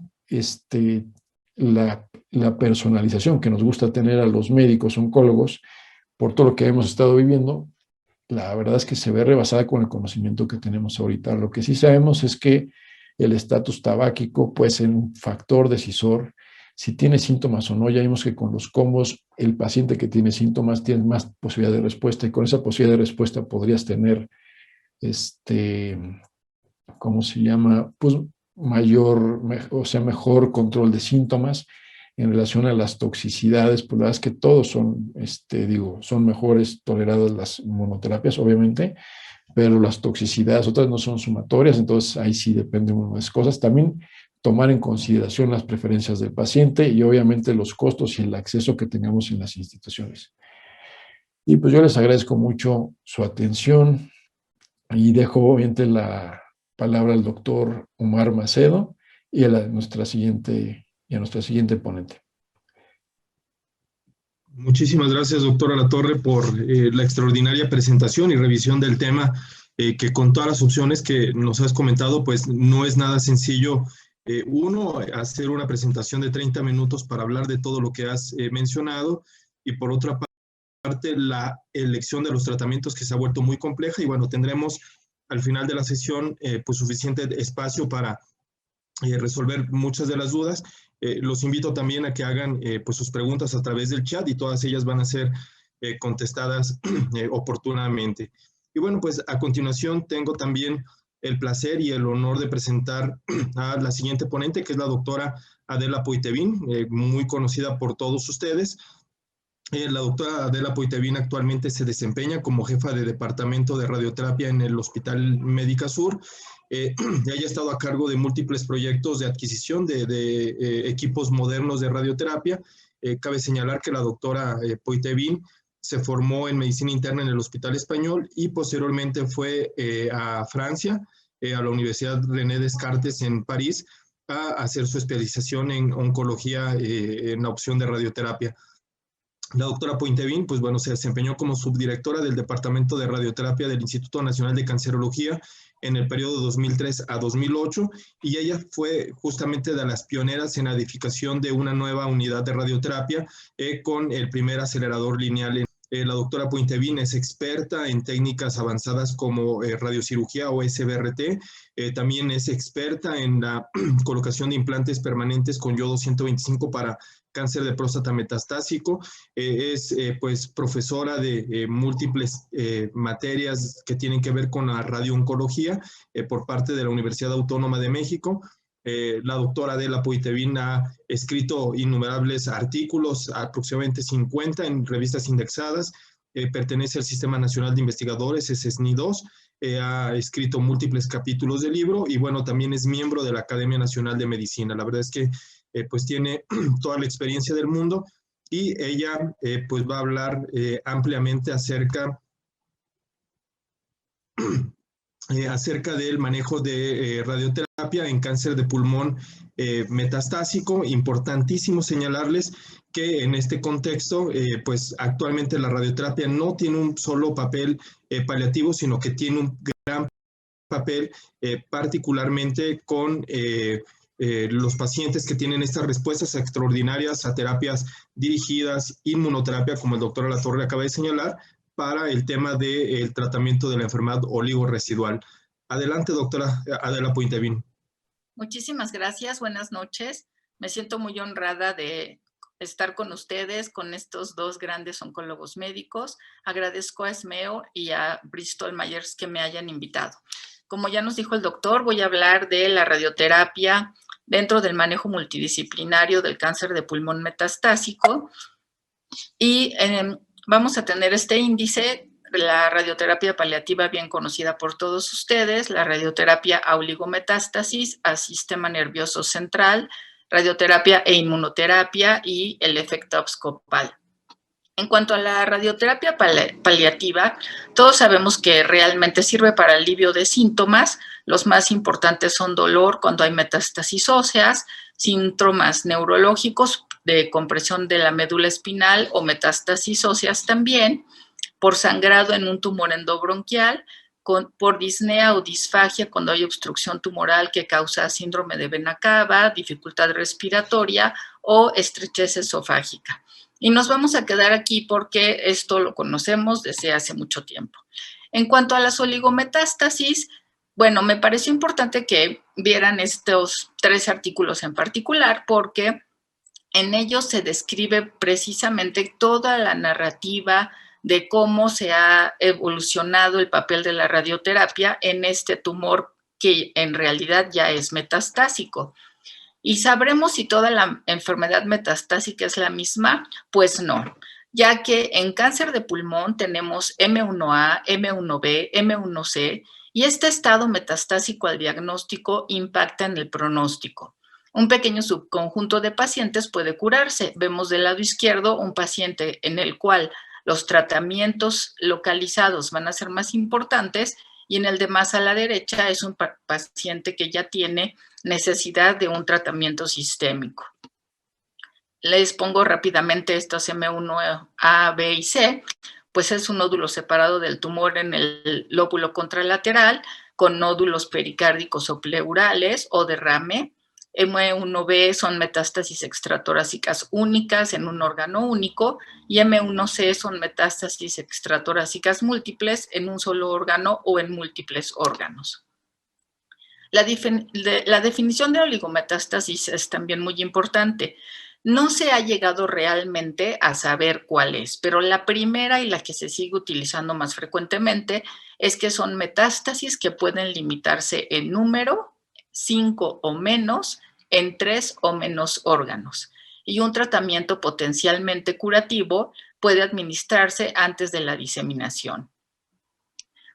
la personalización que nos gusta tener a los médicos oncólogos, por todo lo que hemos estado viviendo, la verdad es que se ve rebasada con el conocimiento que tenemos ahorita. Lo que sí sabemos es que el estatus tabáquico puede ser un factor decisor. Si tiene síntomas o no, ya vimos que con los combos el paciente que tiene síntomas tiene más posibilidad de respuesta y con esa posibilidad de respuesta podrías tener ¿cómo se llama? Pues mejor control de síntomas en relación a las toxicidades. Pues la verdad es que todos son, son mejores toleradas las monoterapias, obviamente, pero las toxicidades otras no son sumatorias, entonces ahí sí depende de unas cosas. También tomar en consideración las preferencias del paciente y obviamente los costos y el acceso que tengamos en las instituciones. Y pues yo les agradezco mucho su atención y dejo obviamente la palabra al doctor Omar Macedo y a nuestra siguiente ponente. Muchísimas gracias, doctora Latorre, por la extraordinaria presentación y revisión del tema, que con todas las opciones que nos has comentado, pues no es nada sencillo. Uno, hacer una presentación de 30 minutos para hablar de todo lo que has mencionado, y por otra parte, la elección de los tratamientos, que se ha vuelto muy compleja, y bueno, tendremos al final de la sesión pues suficiente espacio para resolver muchas de las dudas. Los invito también a que hagan pues sus preguntas a través del chat, y todas ellas van a ser contestadas oportunamente. Y bueno, pues a continuación tengo también el placer y el honor de presentar a la siguiente ponente, que es la doctora Adela Poitevin, muy conocida por todos ustedes. La doctora Adela Poitevin actualmente se desempeña como jefa de departamento de radioterapia en el Hospital Médica Sur. Ella ha estado a cargo de múltiples proyectos de adquisición de equipos modernos de radioterapia. Cabe señalar que la doctora Poitevin se formó en medicina interna en el Hospital Español y posteriormente fue a Francia, a la Universidad René Descartes en París, a hacer su especialización en oncología en la opción de radioterapia. La doctora Poitevin, pues bueno, se desempeñó como subdirectora del Departamento de Radioterapia del Instituto Nacional de Cancerología en el periodo 2003 a 2008, y ella fue justamente de las pioneras en la edificación de una nueva unidad de radioterapia con el primer acelerador lineal. La doctora Poitevin es experta en técnicas avanzadas como radiocirugía o SBRT. También es experta en la colocación de implantes permanentes con yodo 125 para cáncer de próstata metastásico. Es pues profesora de múltiples materias que tienen que ver con la radiooncología por parte de la Universidad Autónoma de México. La doctora Adela Poitevin ha escrito innumerables artículos, aproximadamente 50 en revistas indexadas. Pertenece al Sistema Nacional de Investigadores, SNI2. Ha escrito múltiples capítulos de libro, y bueno, también es miembro de la Academia Nacional de Medicina. La verdad es que pues tiene toda la experiencia del mundo, y ella pues va a hablar ampliamente acerca del manejo de radioterapia en cáncer de pulmón metastásico. Importantísimo señalarles que en este contexto, pues actualmente la radioterapia no tiene un solo papel paliativo, sino que tiene un gran papel particularmente con los pacientes que tienen estas respuestas extraordinarias a terapias dirigidas, inmunoterapia, como el doctor Latorre acaba de señalar, para el tema del tratamiento de la enfermedad oligoresidual. Adelante, doctora Adela Poitevin. Muchísimas gracias, buenas noches. Me siento muy honrada de estar con ustedes, con estos dos grandes oncólogos médicos. Agradezco a SMEO y a Bristol Myers que me hayan invitado. Como ya nos dijo el doctor, voy a hablar de la radioterapia dentro del manejo multidisciplinario del cáncer de pulmón metastásico, y vamos a tener este índice: la radioterapia paliativa bien conocida por todos ustedes, la radioterapia a oligometástasis, a sistema nervioso central, radioterapia e inmunoterapia y el efecto abscopal. En cuanto a la radioterapia paliativa, todos sabemos que realmente sirve para el alivio de síntomas. Los más importantes son dolor cuando hay metástasis óseas, síntomas neurológicos de compresión de la médula espinal o metástasis óseas también, por sangrado en un tumor endobronquial, por disnea o disfagia cuando hay obstrucción tumoral que causa síndrome de vena cava, dificultad respiratoria o estrechez esofágica. Y nos vamos a quedar aquí porque esto lo conocemos desde hace mucho tiempo. En cuanto a las oligometástasis, bueno, me pareció importante que vieran estos 3 artículos en particular, porque en ellos se describe precisamente toda la narrativa de cómo se ha evolucionado el papel de la radioterapia en este tumor que en realidad ya es metastásico. ¿Y sabremos si toda la enfermedad metastásica es la misma? Pues no, ya que en cáncer de pulmón tenemos M1A, M1B, M1C, y este estado metastásico al diagnóstico impacta en el pronóstico. Un pequeño subconjunto de pacientes puede curarse. Vemos del lado izquierdo un paciente en el cual los tratamientos localizados van a ser más importantes, y en el de más a la derecha es un paciente que ya tiene necesidad de un tratamiento sistémico. Les pongo rápidamente estos M1A, B y C, pues es un nódulo separado del tumor en el lóbulo contralateral, con nódulos pericárdicos o pleurales o derrame. M1B son metástasis extratorácicas únicas en un órgano único, y M1C son metástasis extratorácicas múltiples en un solo órgano o en múltiples órganos. La definición de oligometástasis es también muy importante. No se ha llegado realmente a saber cuál es, pero la primera y la que se sigue utilizando más frecuentemente es que son metástasis que pueden limitarse en número, 5 o menos, en 3 o menos órganos. Y un tratamiento potencialmente curativo puede administrarse antes de la diseminación.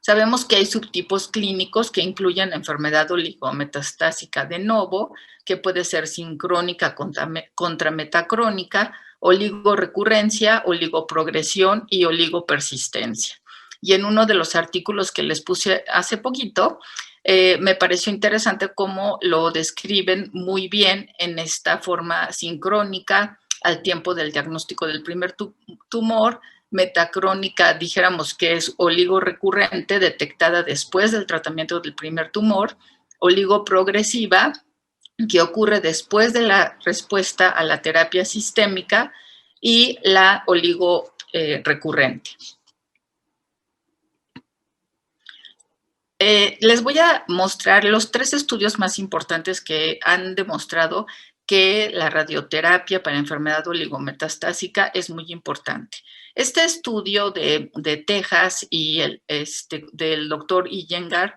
Sabemos que hay subtipos clínicos que incluyen enfermedad oligometastásica de novo, que puede ser sincrónica contra metacrónica, oligorrecurrencia, oligoprogresión y oligopersistencia. Y en uno de los artículos que les puse hace poquito, me pareció interesante cómo lo describen muy bien en esta forma sincrónica al tiempo del diagnóstico del primer tumor, metacrónica, dijéramos que es oligorrecurrente, detectada después del tratamiento del primer tumor, oligoprogresiva, que ocurre después de la respuesta a la terapia sistémica, y la oligorrecurrente. Les voy a mostrar los 3 estudios más importantes que han demostrado que la radioterapia para enfermedad oligometastásica es muy importante. Este estudio de Texas y del doctor Iyengar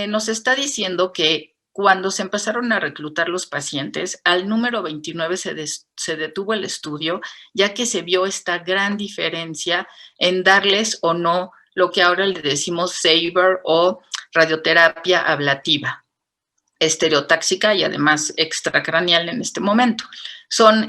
nos está diciendo que cuando se empezaron a reclutar los pacientes, al número 29 se detuvo el estudio, ya que se vio esta gran diferencia en darles o no lo que ahora le decimos SABR o radioterapia ablativa, estereotáxica y además extracraneal en este momento. Son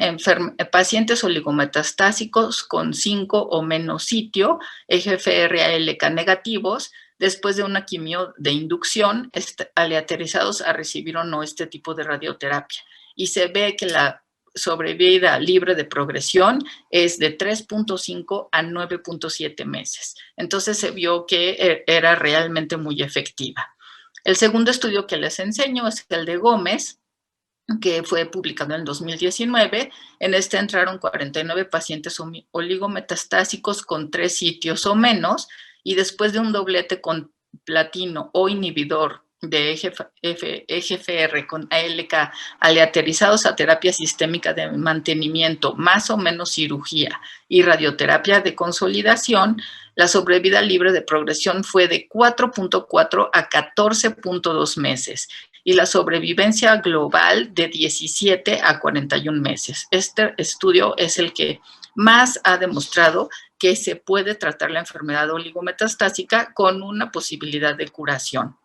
pacientes oligometastásicos con 5 o menos sitio, EGFR-ALK negativos, después de una quimio de inducción, aleatorizados a recibir o no este tipo de radioterapia. Y se ve que la sobrevida libre de progresión es de 3.5 a 9.7 meses. Entonces se vio que era realmente muy efectiva. El segundo estudio que les enseño es el de Gómez, que fue publicado en el 2019. En este entraron 49 pacientes oligometastásicos con 3 sitios o menos, y después de un doblete con platino o inhibidor de EGFR con ALK aleatorizados a terapia sistémica de mantenimiento, más o menos cirugía y radioterapia de consolidación, la sobrevida libre de progresión fue de 4.4 a 14.2 meses y la sobrevivencia global de 17 a 41 meses. Este estudio es el que más ha demostrado que se puede tratar la enfermedad oligometastásica con una posibilidad de curación.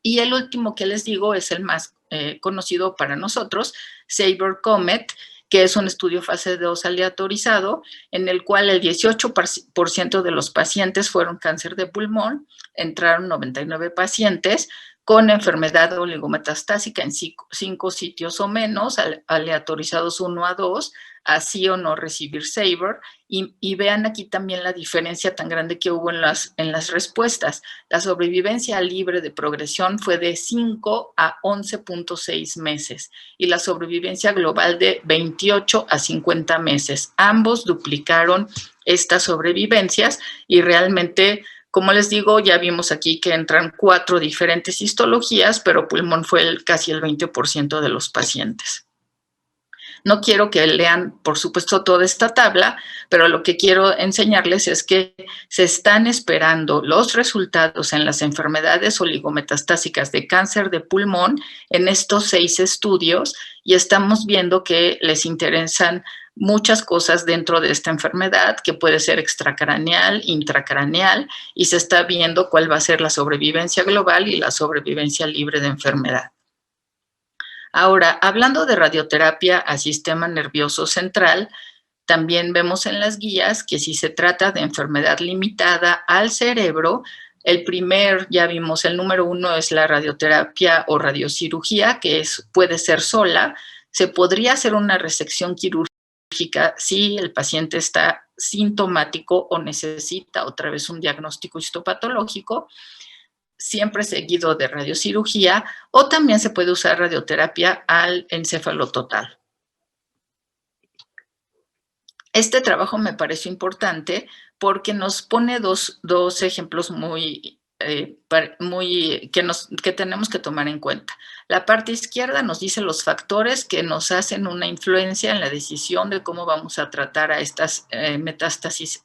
Y el último que les digo es el más conocido para nosotros, SABR-COMET, que es un estudio fase 2 aleatorizado, en el cual el 18% de los pacientes fueron cáncer de pulmón, entraron 99 pacientes con enfermedad oligometastásica en 5 sitios o menos, aleatorizados 1 a 2, así o no recibir SABR, y vean aquí también la diferencia tan grande que hubo en las respuestas. La sobrevivencia libre de progresión fue de 5 a 11.6 meses y la sobrevivencia global de 28 a 50 meses. Ambos duplicaron estas sobrevivencias y realmente, como les digo, ya vimos aquí que entran 4 diferentes histologías, pero pulmón fue casi el 20% de los pacientes. No quiero que lean, por supuesto, toda esta tabla, pero lo que quiero enseñarles es que se están esperando los resultados en las enfermedades oligometastásicas de cáncer de pulmón en estos 6 estudios, y estamos viendo que les interesan muchas cosas dentro de esta enfermedad, que puede ser extracraneal, intracraneal, y se está viendo cuál va a ser la sobrevivencia global y la sobrevivencia libre de enfermedad. Ahora, hablando de radioterapia a sistema nervioso central, También vemos en las guías que si se trata de enfermedad limitada al cerebro, ya vimos, el número 1 es la radioterapia o radiocirugía, que puede ser sola. Se podría hacer una resección quirúrgica si el paciente está sintomático o necesita otra vez un diagnóstico histopatológico, siempre seguido de radiocirugía, o también se puede usar radioterapia al encéfalo total. Este trabajo me pareció importante porque nos pone dos ejemplos que tenemos que tomar en cuenta. La parte izquierda nos dice los factores que nos hacen una influencia en la decisión de cómo vamos a tratar a estas metástasis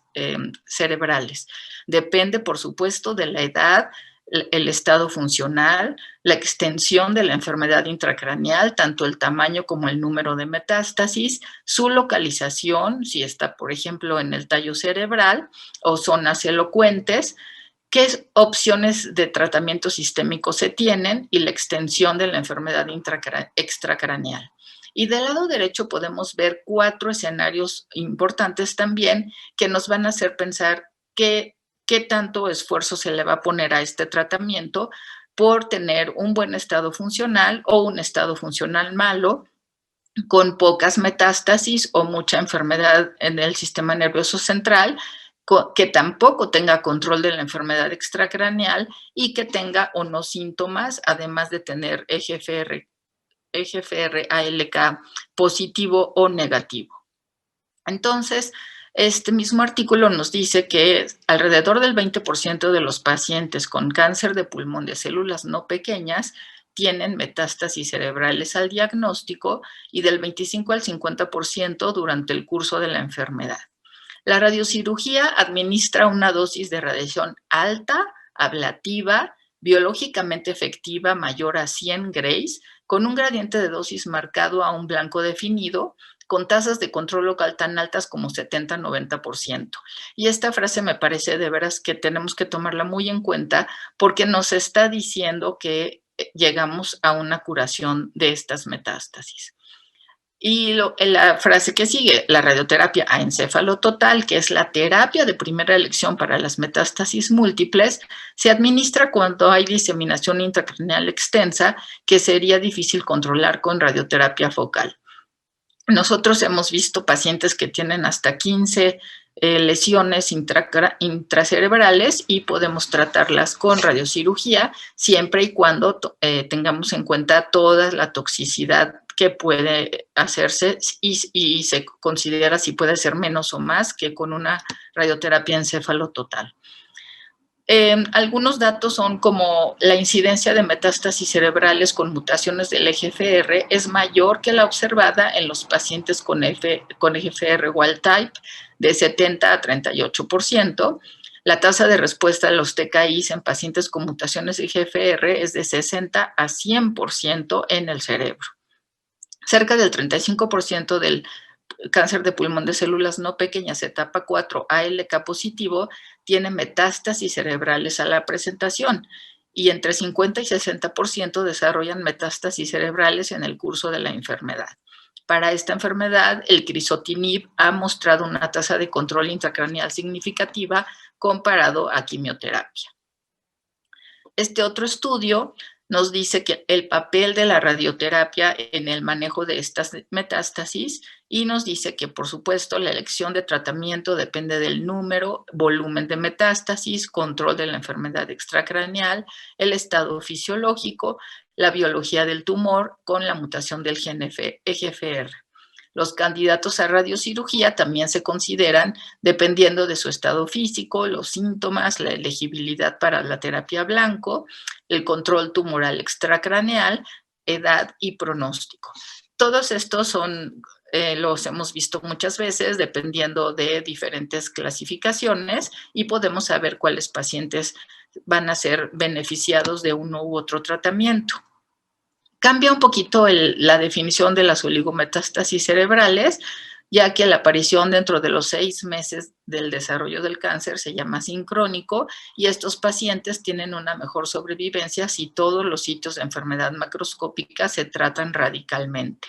cerebrales. Depende, por supuesto, de la edad, el estado funcional, la extensión de la enfermedad intracraneal, tanto el tamaño como el número de metástasis, su localización, si está, por ejemplo, en el tallo cerebral o zonas elocuentes, qué opciones de tratamiento sistémico se tienen y la extensión de la enfermedad extracraneal. Y del lado derecho podemos ver 4 escenarios importantes también que nos van a hacer pensar qué tanto esfuerzo se le va a poner a este tratamiento por tener un buen estado funcional o un estado funcional malo, con pocas metástasis o mucha enfermedad en el sistema nervioso central, que tampoco tenga control de la enfermedad extracraneal y que tenga o no síntomas, además de tener EGFR-ALK positivo o negativo. Entonces, este mismo artículo nos dice que alrededor del 20% de los pacientes con cáncer de pulmón de células no pequeñas tienen metástasis cerebrales al diagnóstico y del 25 al 50% durante el curso de la enfermedad. La radiocirugía administra una dosis de radiación alta, ablativa, biológicamente efectiva mayor a 100 grays, con un gradiente de dosis marcado a un blanco definido, con tasas de control local tan altas como 70-90%. Y esta frase me parece de veras que tenemos que tomarla muy en cuenta porque nos está diciendo que llegamos a una curación de estas metástasis. Y la frase que sigue, la radioterapia a encéfalo total, que es la terapia de primera elección para las metástasis múltiples, se administra cuando hay diseminación intracraneal extensa que sería difícil controlar con radioterapia focal. Nosotros hemos visto pacientes que tienen hasta 15 lesiones intracerebrales y podemos tratarlas con radiocirugía siempre y cuando tengamos en cuenta toda la toxicidad que puede hacerse y se considera si puede ser menos o más que con una radioterapia encéfalo total. Algunos datos son como la incidencia de metástasis cerebrales con mutaciones del EGFR es mayor que la observada en los pacientes con EGFR wild type de 70 a 38%. La tasa de respuesta a los TKIs en pacientes con mutaciones de EGFR es de 60 a 100% en el cerebro. Cerca del 35% del cáncer de pulmón de células no pequeñas, etapa 4, ALK positivo, tiene metástasis cerebrales a la presentación y entre 50 y 60% desarrollan metástasis cerebrales en el curso de la enfermedad. Para esta enfermedad, el crizotinib ha mostrado una tasa de control intracraneal significativa comparado a quimioterapia. Este otro estudio nos dice que el papel de la radioterapia en el manejo de estas metástasis y nos dice que, por supuesto, la elección de tratamiento depende del número, volumen de metástasis, control de la enfermedad extracraneal, el estado fisiológico, la biología del tumor con la mutación del gen EGFR. Los candidatos a radiocirugía también se consideran dependiendo de su estado físico, los síntomas, la elegibilidad para la terapia blanco, el control tumoral extracraneal, edad y pronóstico. Todos estos los hemos visto muchas veces dependiendo de diferentes clasificaciones y podemos saber cuáles pacientes van a ser beneficiados de uno u otro tratamiento. Cambia un poquito la definición de las oligometástasis cerebrales, ya que la aparición dentro de los 6 meses del desarrollo del cáncer se llama sincrónico y estos pacientes tienen una mejor sobrevivencia si todos los sitios de enfermedad macroscópica se tratan radicalmente.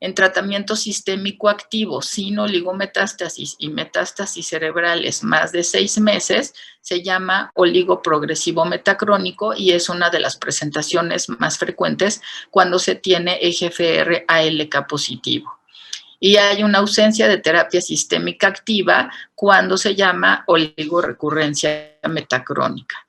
En tratamiento sistémico activo sin oligometástasis y metástasis cerebrales más de 6 meses, se llama oligoprogresivo metacrónico y es una de las presentaciones más frecuentes cuando se tiene EGFR ALK positivo. Y hay una ausencia de terapia sistémica activa cuando se llama oligorrecurrencia metacrónica.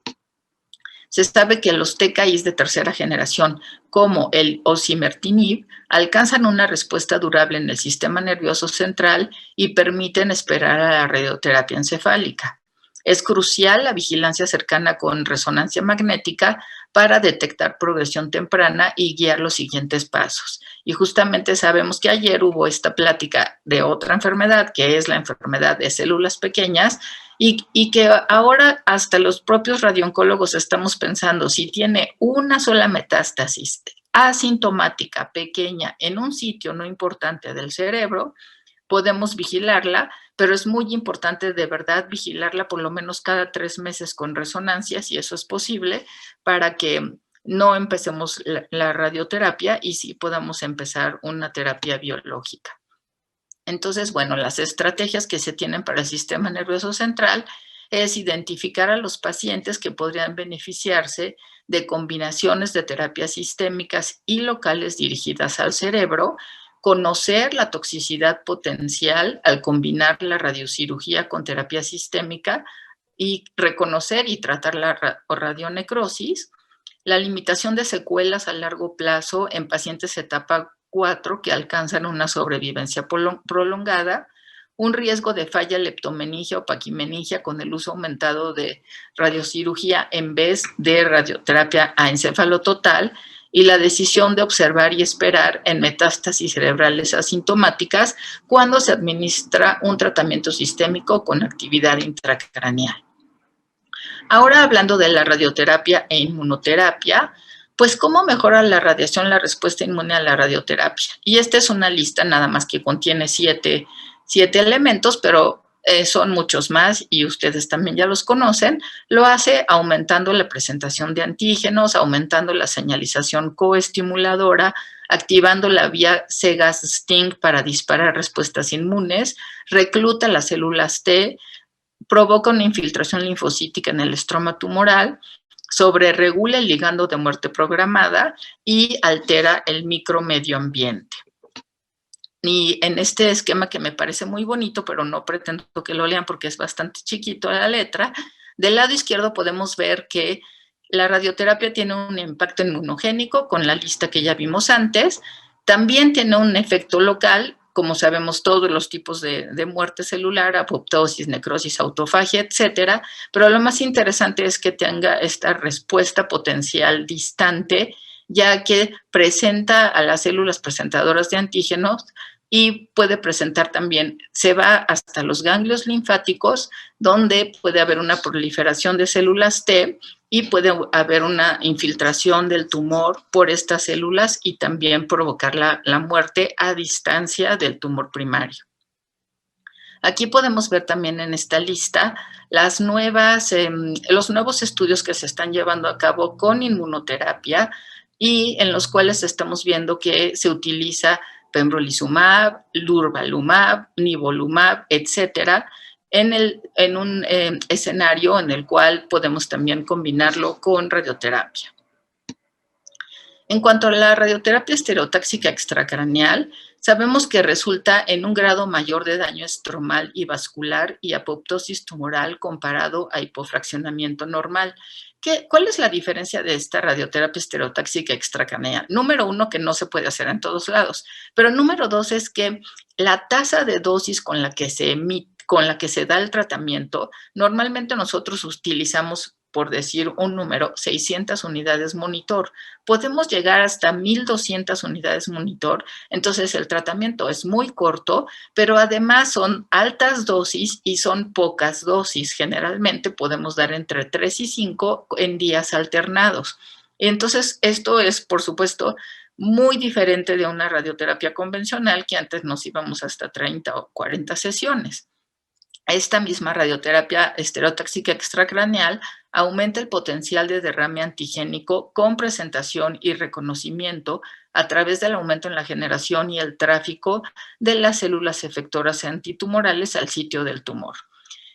Se sabe que los TKIs de tercera generación, como el osimertinib, alcanzan una respuesta durable en el sistema nervioso central y permiten esperar a la radioterapia encefálica. Es crucial la vigilancia cercana con resonancia magnética para detectar progresión temprana y guiar los siguientes pasos. Y justamente sabemos que ayer hubo esta plática de otra enfermedad, que es la enfermedad de células pequeñas, y que ahora hasta los propios radiooncólogos estamos pensando, si tiene una sola metástasis asintomática, pequeña, en un sitio no importante del cerebro, podemos vigilarla, pero es muy importante de verdad vigilarla por lo menos cada 3 meses con resonancia, si eso es posible, para que no empecemos la radioterapia y sí podamos empezar una terapia biológica. Entonces, bueno, las estrategias que se tienen para el sistema nervioso central es identificar a los pacientes que podrían beneficiarse de combinaciones de terapias sistémicas y locales dirigidas al cerebro, conocer la toxicidad potencial al combinar la radiocirugía con terapia sistémica y reconocer y tratar la radionecrosis, la limitación de secuelas a largo plazo en pacientes etapa 4 que alcanzan una sobrevivencia prolongada, un riesgo de falla leptomeningia o paquimeningia con el uso aumentado de radiocirugía en vez de radioterapia a encéfalo total, y la decisión de observar y esperar en metástasis cerebrales asintomáticas cuando se administra un tratamiento sistémico con actividad intracraneal. Ahora, hablando de la radioterapia e inmunoterapia, pues cómo mejora la radiación la respuesta inmune a la radioterapia. Y esta es una lista nada más que contiene 7 elementos, pero son muchos más y ustedes también ya los conocen. Lo hace aumentando la presentación de antígenos, aumentando la señalización coestimuladora, activando la vía CGAS-STING para disparar respuestas inmunes, recluta las células T, provoca una infiltración linfocítica en el estroma tumoral, sobreregula el ligando de muerte programada y altera el micromedio ambiente. Y en este esquema que me parece muy bonito, pero no pretendo que lo lean porque es bastante chiquito la letra, del lado izquierdo podemos ver que la radioterapia tiene un impacto inmunogénico con la lista que ya vimos antes. También tiene un efecto local, como sabemos todos los tipos de muerte celular, apoptosis, necrosis, autofagia, etcétera. Pero lo más interesante es que tenga esta respuesta potencial distante, ya que presenta a las células presentadoras de antígenos y puede presentar también, se va hasta los ganglios linfáticos, donde puede haber una proliferación de células T y puede haber una infiltración del tumor por estas células y también provocar la muerte a distancia del tumor primario. Aquí podemos ver también en esta lista los nuevos estudios que se están llevando a cabo con inmunoterapia y en los cuales estamos viendo que se utiliza pembrolizumab, durvalumab, nivolumab, etcétera, en un escenario en el cual podemos también combinarlo con radioterapia. En cuanto a la radioterapia estereotáxica extracraneal, sabemos que resulta en un grado mayor de daño estromal y vascular y apoptosis tumoral comparado a hipofraccionamiento normal. ¿Cuál es la diferencia de esta radioterapia estereotáxica extracraneal? Número 1, que no se puede hacer en todos lados, pero número 2 es que la tasa de dosis con la que se da el tratamiento, normalmente nosotros utilizamos, por decir un número, 600 unidades monitor. Podemos llegar hasta 1200 unidades monitor, entonces el tratamiento es muy corto, pero además son altas dosis y son pocas dosis. Generalmente podemos dar entre 3 y 5 en días alternados. Entonces, esto es, por supuesto, muy diferente de una radioterapia convencional que antes nos íbamos hasta 30 o 40 sesiones. Esta misma radioterapia estereotáxica extracraneal aumenta el potencial de derrame antigénico con presentación y reconocimiento a través del aumento en la generación y el tráfico de las células efectoras antitumorales al sitio del tumor.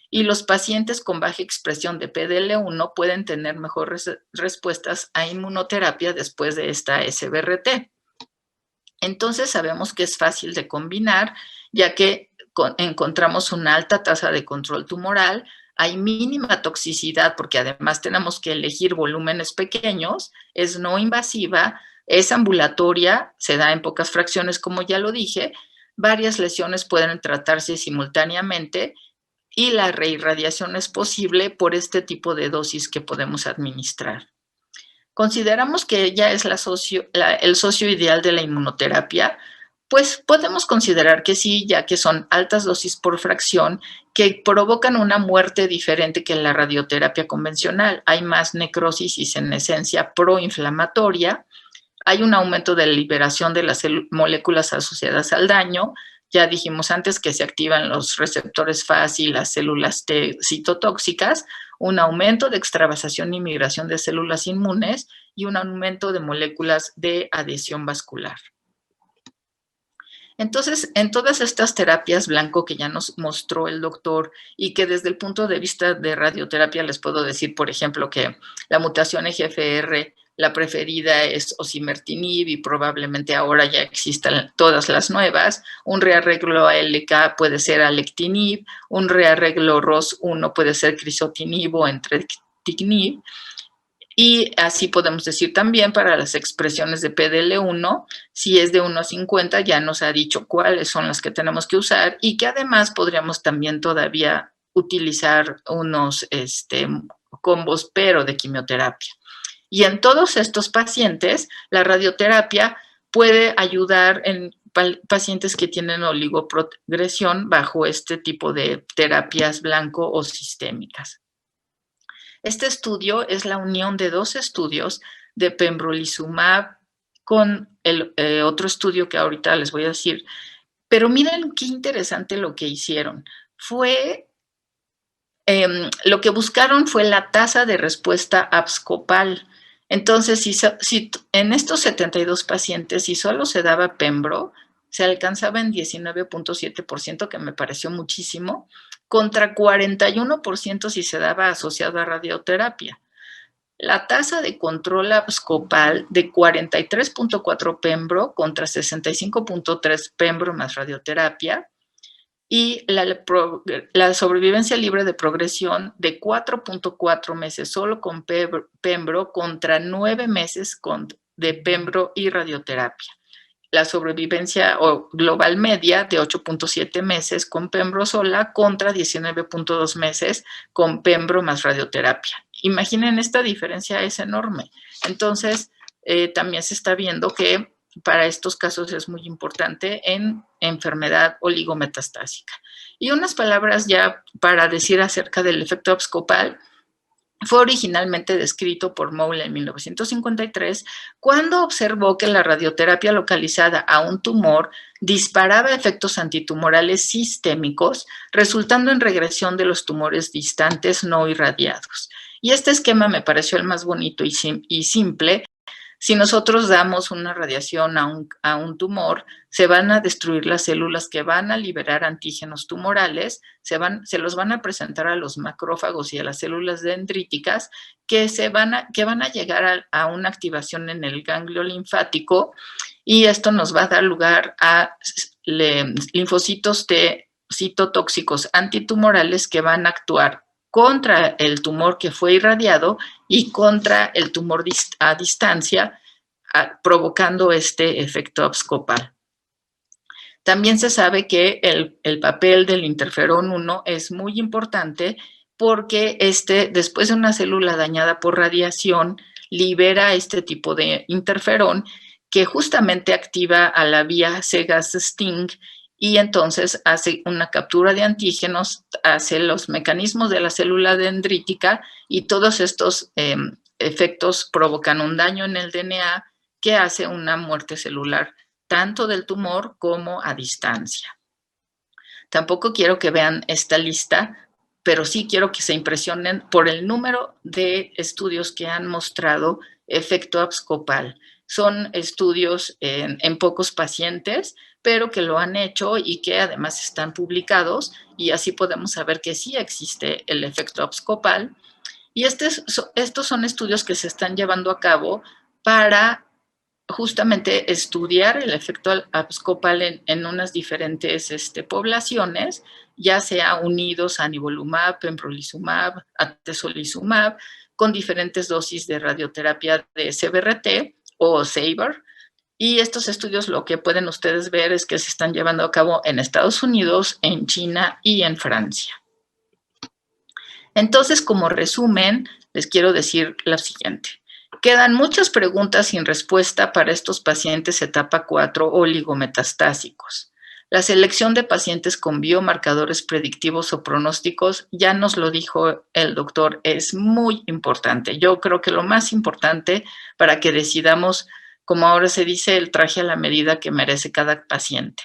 Y los pacientes con baja expresión de PDL1 pueden tener mejores respuestas a inmunoterapia después de esta SBRT. Entonces sabemos que es fácil de combinar, ya que encontramos una alta tasa de control tumoral, hay mínima toxicidad porque además tenemos que elegir volúmenes pequeños, es no invasiva, es ambulatoria, se da en pocas fracciones como ya lo dije, varias lesiones pueden tratarse simultáneamente y la reirradiación es posible por este tipo de dosis que podemos administrar. Consideramos que ella es el socio ideal de la inmunoterapia, pues podemos considerar que sí, ya que son altas dosis por fracción que provocan una muerte diferente que la radioterapia convencional. Hay más necrosis y senescencia proinflamatoria, hay un aumento de la liberación de las moléculas asociadas al daño. Ya dijimos antes que se activan los receptores FAS y las células T citotóxicas, un aumento de extravasación y migración de células inmunes y un aumento de moléculas de adhesión vascular. Entonces, en todas estas terapias blanco que ya nos mostró el doctor y que desde el punto de vista de radioterapia les puedo decir, por ejemplo, que la mutación EGFR, la preferida es osimertinib y probablemente ahora ya existan todas las nuevas. Un rearreglo ALK puede ser alectinib, un rearreglo ROS1 puede ser crizotinib o entrectinib. Y así podemos decir también para las expresiones de PDL1, si es de 1 a 50, ya nos ha dicho cuáles son las que tenemos que usar y que además podríamos también todavía utilizar unos combos, pero de quimioterapia. Y en todos estos pacientes, la radioterapia puede ayudar en pacientes que tienen oligoprogresión bajo este tipo de terapias blanco o sistémicas. Este estudio es la unión de dos estudios de pembrolizumab con el otro estudio que ahorita les voy a decir. Pero miren qué interesante lo que hicieron. Lo que buscaron fue la tasa de respuesta abscopal. Entonces, si en estos 72 pacientes, si solo se daba pembro, se alcanzaba en 19.7%, que me pareció muchísimo, contra 41% si se daba asociado a radioterapia. La tasa de control abscopal de 43.4 pembro contra 65.3 pembro más radioterapia y la sobrevivencia libre de progresión de 4.4 meses solo con pembro contra 9 meses de pembro y radioterapia. La sobrevivencia global media de 8.7 meses con pembro sola contra 19.2 meses con pembro más radioterapia. Imaginen, esta diferencia es enorme. Entonces, también se está viendo que para estos casos es muy importante en enfermedad oligometastásica. Y unas palabras ya para decir acerca del efecto abscopal. Fue originalmente descrito por Moule en 1953, cuando observó que la radioterapia localizada a un tumor disparaba efectos antitumorales sistémicos, resultando en regresión de los tumores distantes no irradiados. Y este esquema me pareció el más bonito y simple. Si nosotros damos una radiación a un tumor, se van a destruir las células que van a liberar antígenos tumorales, se los van a presentar a los macrófagos y a las células dendríticas que van a llegar a una activación en el ganglio linfático y esto nos va a dar lugar a linfocitos T citotóxicos antitumorales que van a actuar contra el tumor que fue irradiado y contra el tumor a distancia, provocando este efecto abscopal. También se sabe que el papel del interferón 1 es muy importante porque después de una célula dañada por radiación, libera este tipo de interferón que justamente activa a la vía Segas-Sting y entonces hace una captura de antígenos, hace los mecanismos de la célula dendrítica y todos estos efectos provocan un daño en el DNA que hace una muerte celular, tanto del tumor como a distancia. Tampoco quiero que vean esta lista pero sí quiero que se impresionen por el número de estudios que han mostrado efecto abscopal. Son estudios en pocos pacientes, pero que lo han hecho y que además están publicados, y así podemos saber que sí existe el efecto abscopal. Y estos son estudios que se están llevando a cabo para justamente estudiar el efecto abscopal en unas diferentes poblaciones, ya sea unidos a nivolumab, pembrolizumab, atezolizumab, con diferentes dosis de radioterapia de CBRT o SABR. Y estos estudios lo que pueden ustedes ver es que se están llevando a cabo en Estados Unidos, en China y en Francia. Entonces, como resumen, les quiero decir lo siguiente. Quedan muchas preguntas sin respuesta para estos pacientes etapa 4 oligometastásicos. La selección de pacientes con biomarcadores predictivos o pronósticos, ya nos lo dijo el doctor, es muy importante. Yo creo que lo más importante para que decidamos, como ahora se dice, el traje a la medida que merece cada paciente.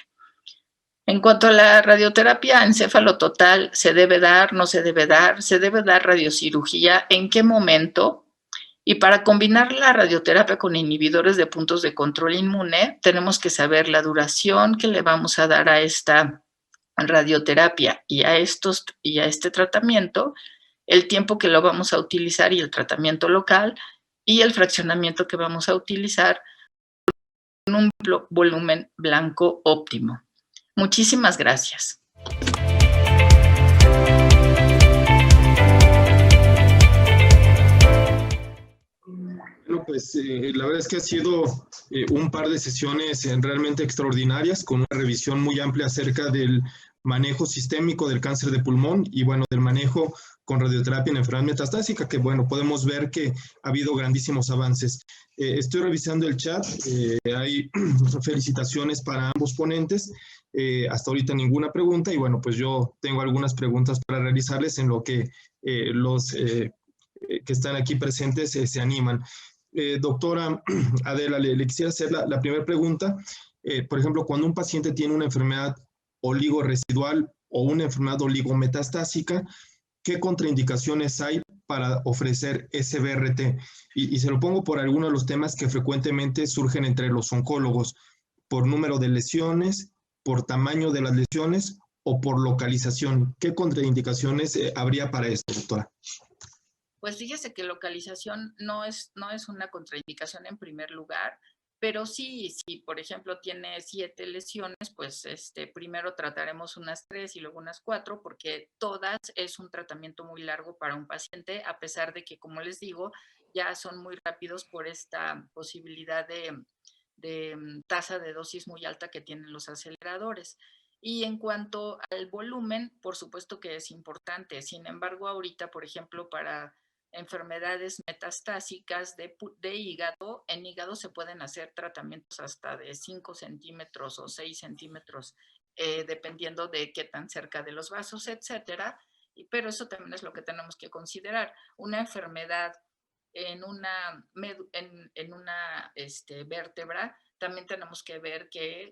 En cuanto a la radioterapia encéfalo-total, ¿se debe dar, no se debe dar? ¿Se debe dar radiocirugía? ¿En qué momento? Y para combinar la radioterapia con inhibidores de puntos de control inmune, tenemos que saber la duración que le vamos a dar a esta radioterapia y a este tratamiento, el tiempo que lo vamos a utilizar y el tratamiento local y el fraccionamiento que vamos a utilizar con un volumen blanco óptimo. Muchísimas gracias. Bueno, pues la verdad es que ha sido un par de sesiones realmente extraordinarias, con una revisión muy amplia acerca del manejo sistémico del cáncer de pulmón y bueno, del manejo con radioterapia en enfermedad metastásica, que bueno, podemos ver que ha habido grandísimos avances. Estoy revisando el chat, hay felicitaciones para ambos ponentes, hasta ahorita ninguna pregunta y bueno, pues yo tengo algunas preguntas para realizarles en lo que los que están aquí presentes se animan. Doctora Adela, le quisiera hacer la primera pregunta. Por ejemplo, cuando un paciente tiene una enfermedad oligoresidual o una enfermedad oligometastásica, ¿qué contraindicaciones hay para ofrecer SBRT? Y se lo pongo por algunos de los temas que frecuentemente surgen entre los oncólogos, por número de lesiones, por tamaño de las lesiones o por localización. ¿Qué contraindicaciones habría para esto, doctora? Pues fíjese que localización no es una contraindicación en primer lugar, pero sí, si por ejemplo tiene 7 lesiones, pues primero trataremos unas 3 y luego unas 4, porque todas es un tratamiento muy largo para un paciente, a pesar de que, como les digo, ya son muy rápidos por esta posibilidad de tasa de dosis muy alta que tienen los aceleradores. Y en cuanto al volumen, por supuesto que es importante. Sin embargo, ahorita, por ejemplo, para enfermedades metastásicas de hígado, en hígado se pueden hacer tratamientos hasta de 5 centímetros o 6 centímetros, dependiendo de qué tan cerca de los vasos, etcétera. Pero eso también es lo que tenemos que considerar. Una enfermedad en una vértebra, también tenemos que ver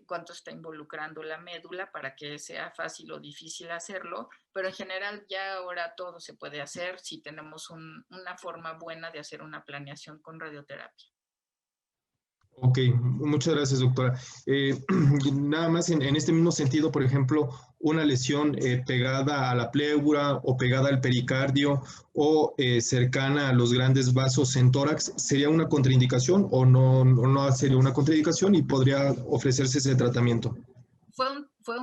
cuánto está involucrando la médula para que sea fácil o difícil hacerlo, pero en general ya ahora todo se puede hacer si tenemos una forma buena de hacer una planeación con radioterapia. Ok, muchas gracias, doctora. Nada más en este mismo sentido, por ejemplo, una lesión pegada a la pleura o pegada al pericardio o cercana a los grandes vasos en tórax, ¿sería una contraindicación o no sería una contraindicación y podría ofrecerse ese tratamiento? Fue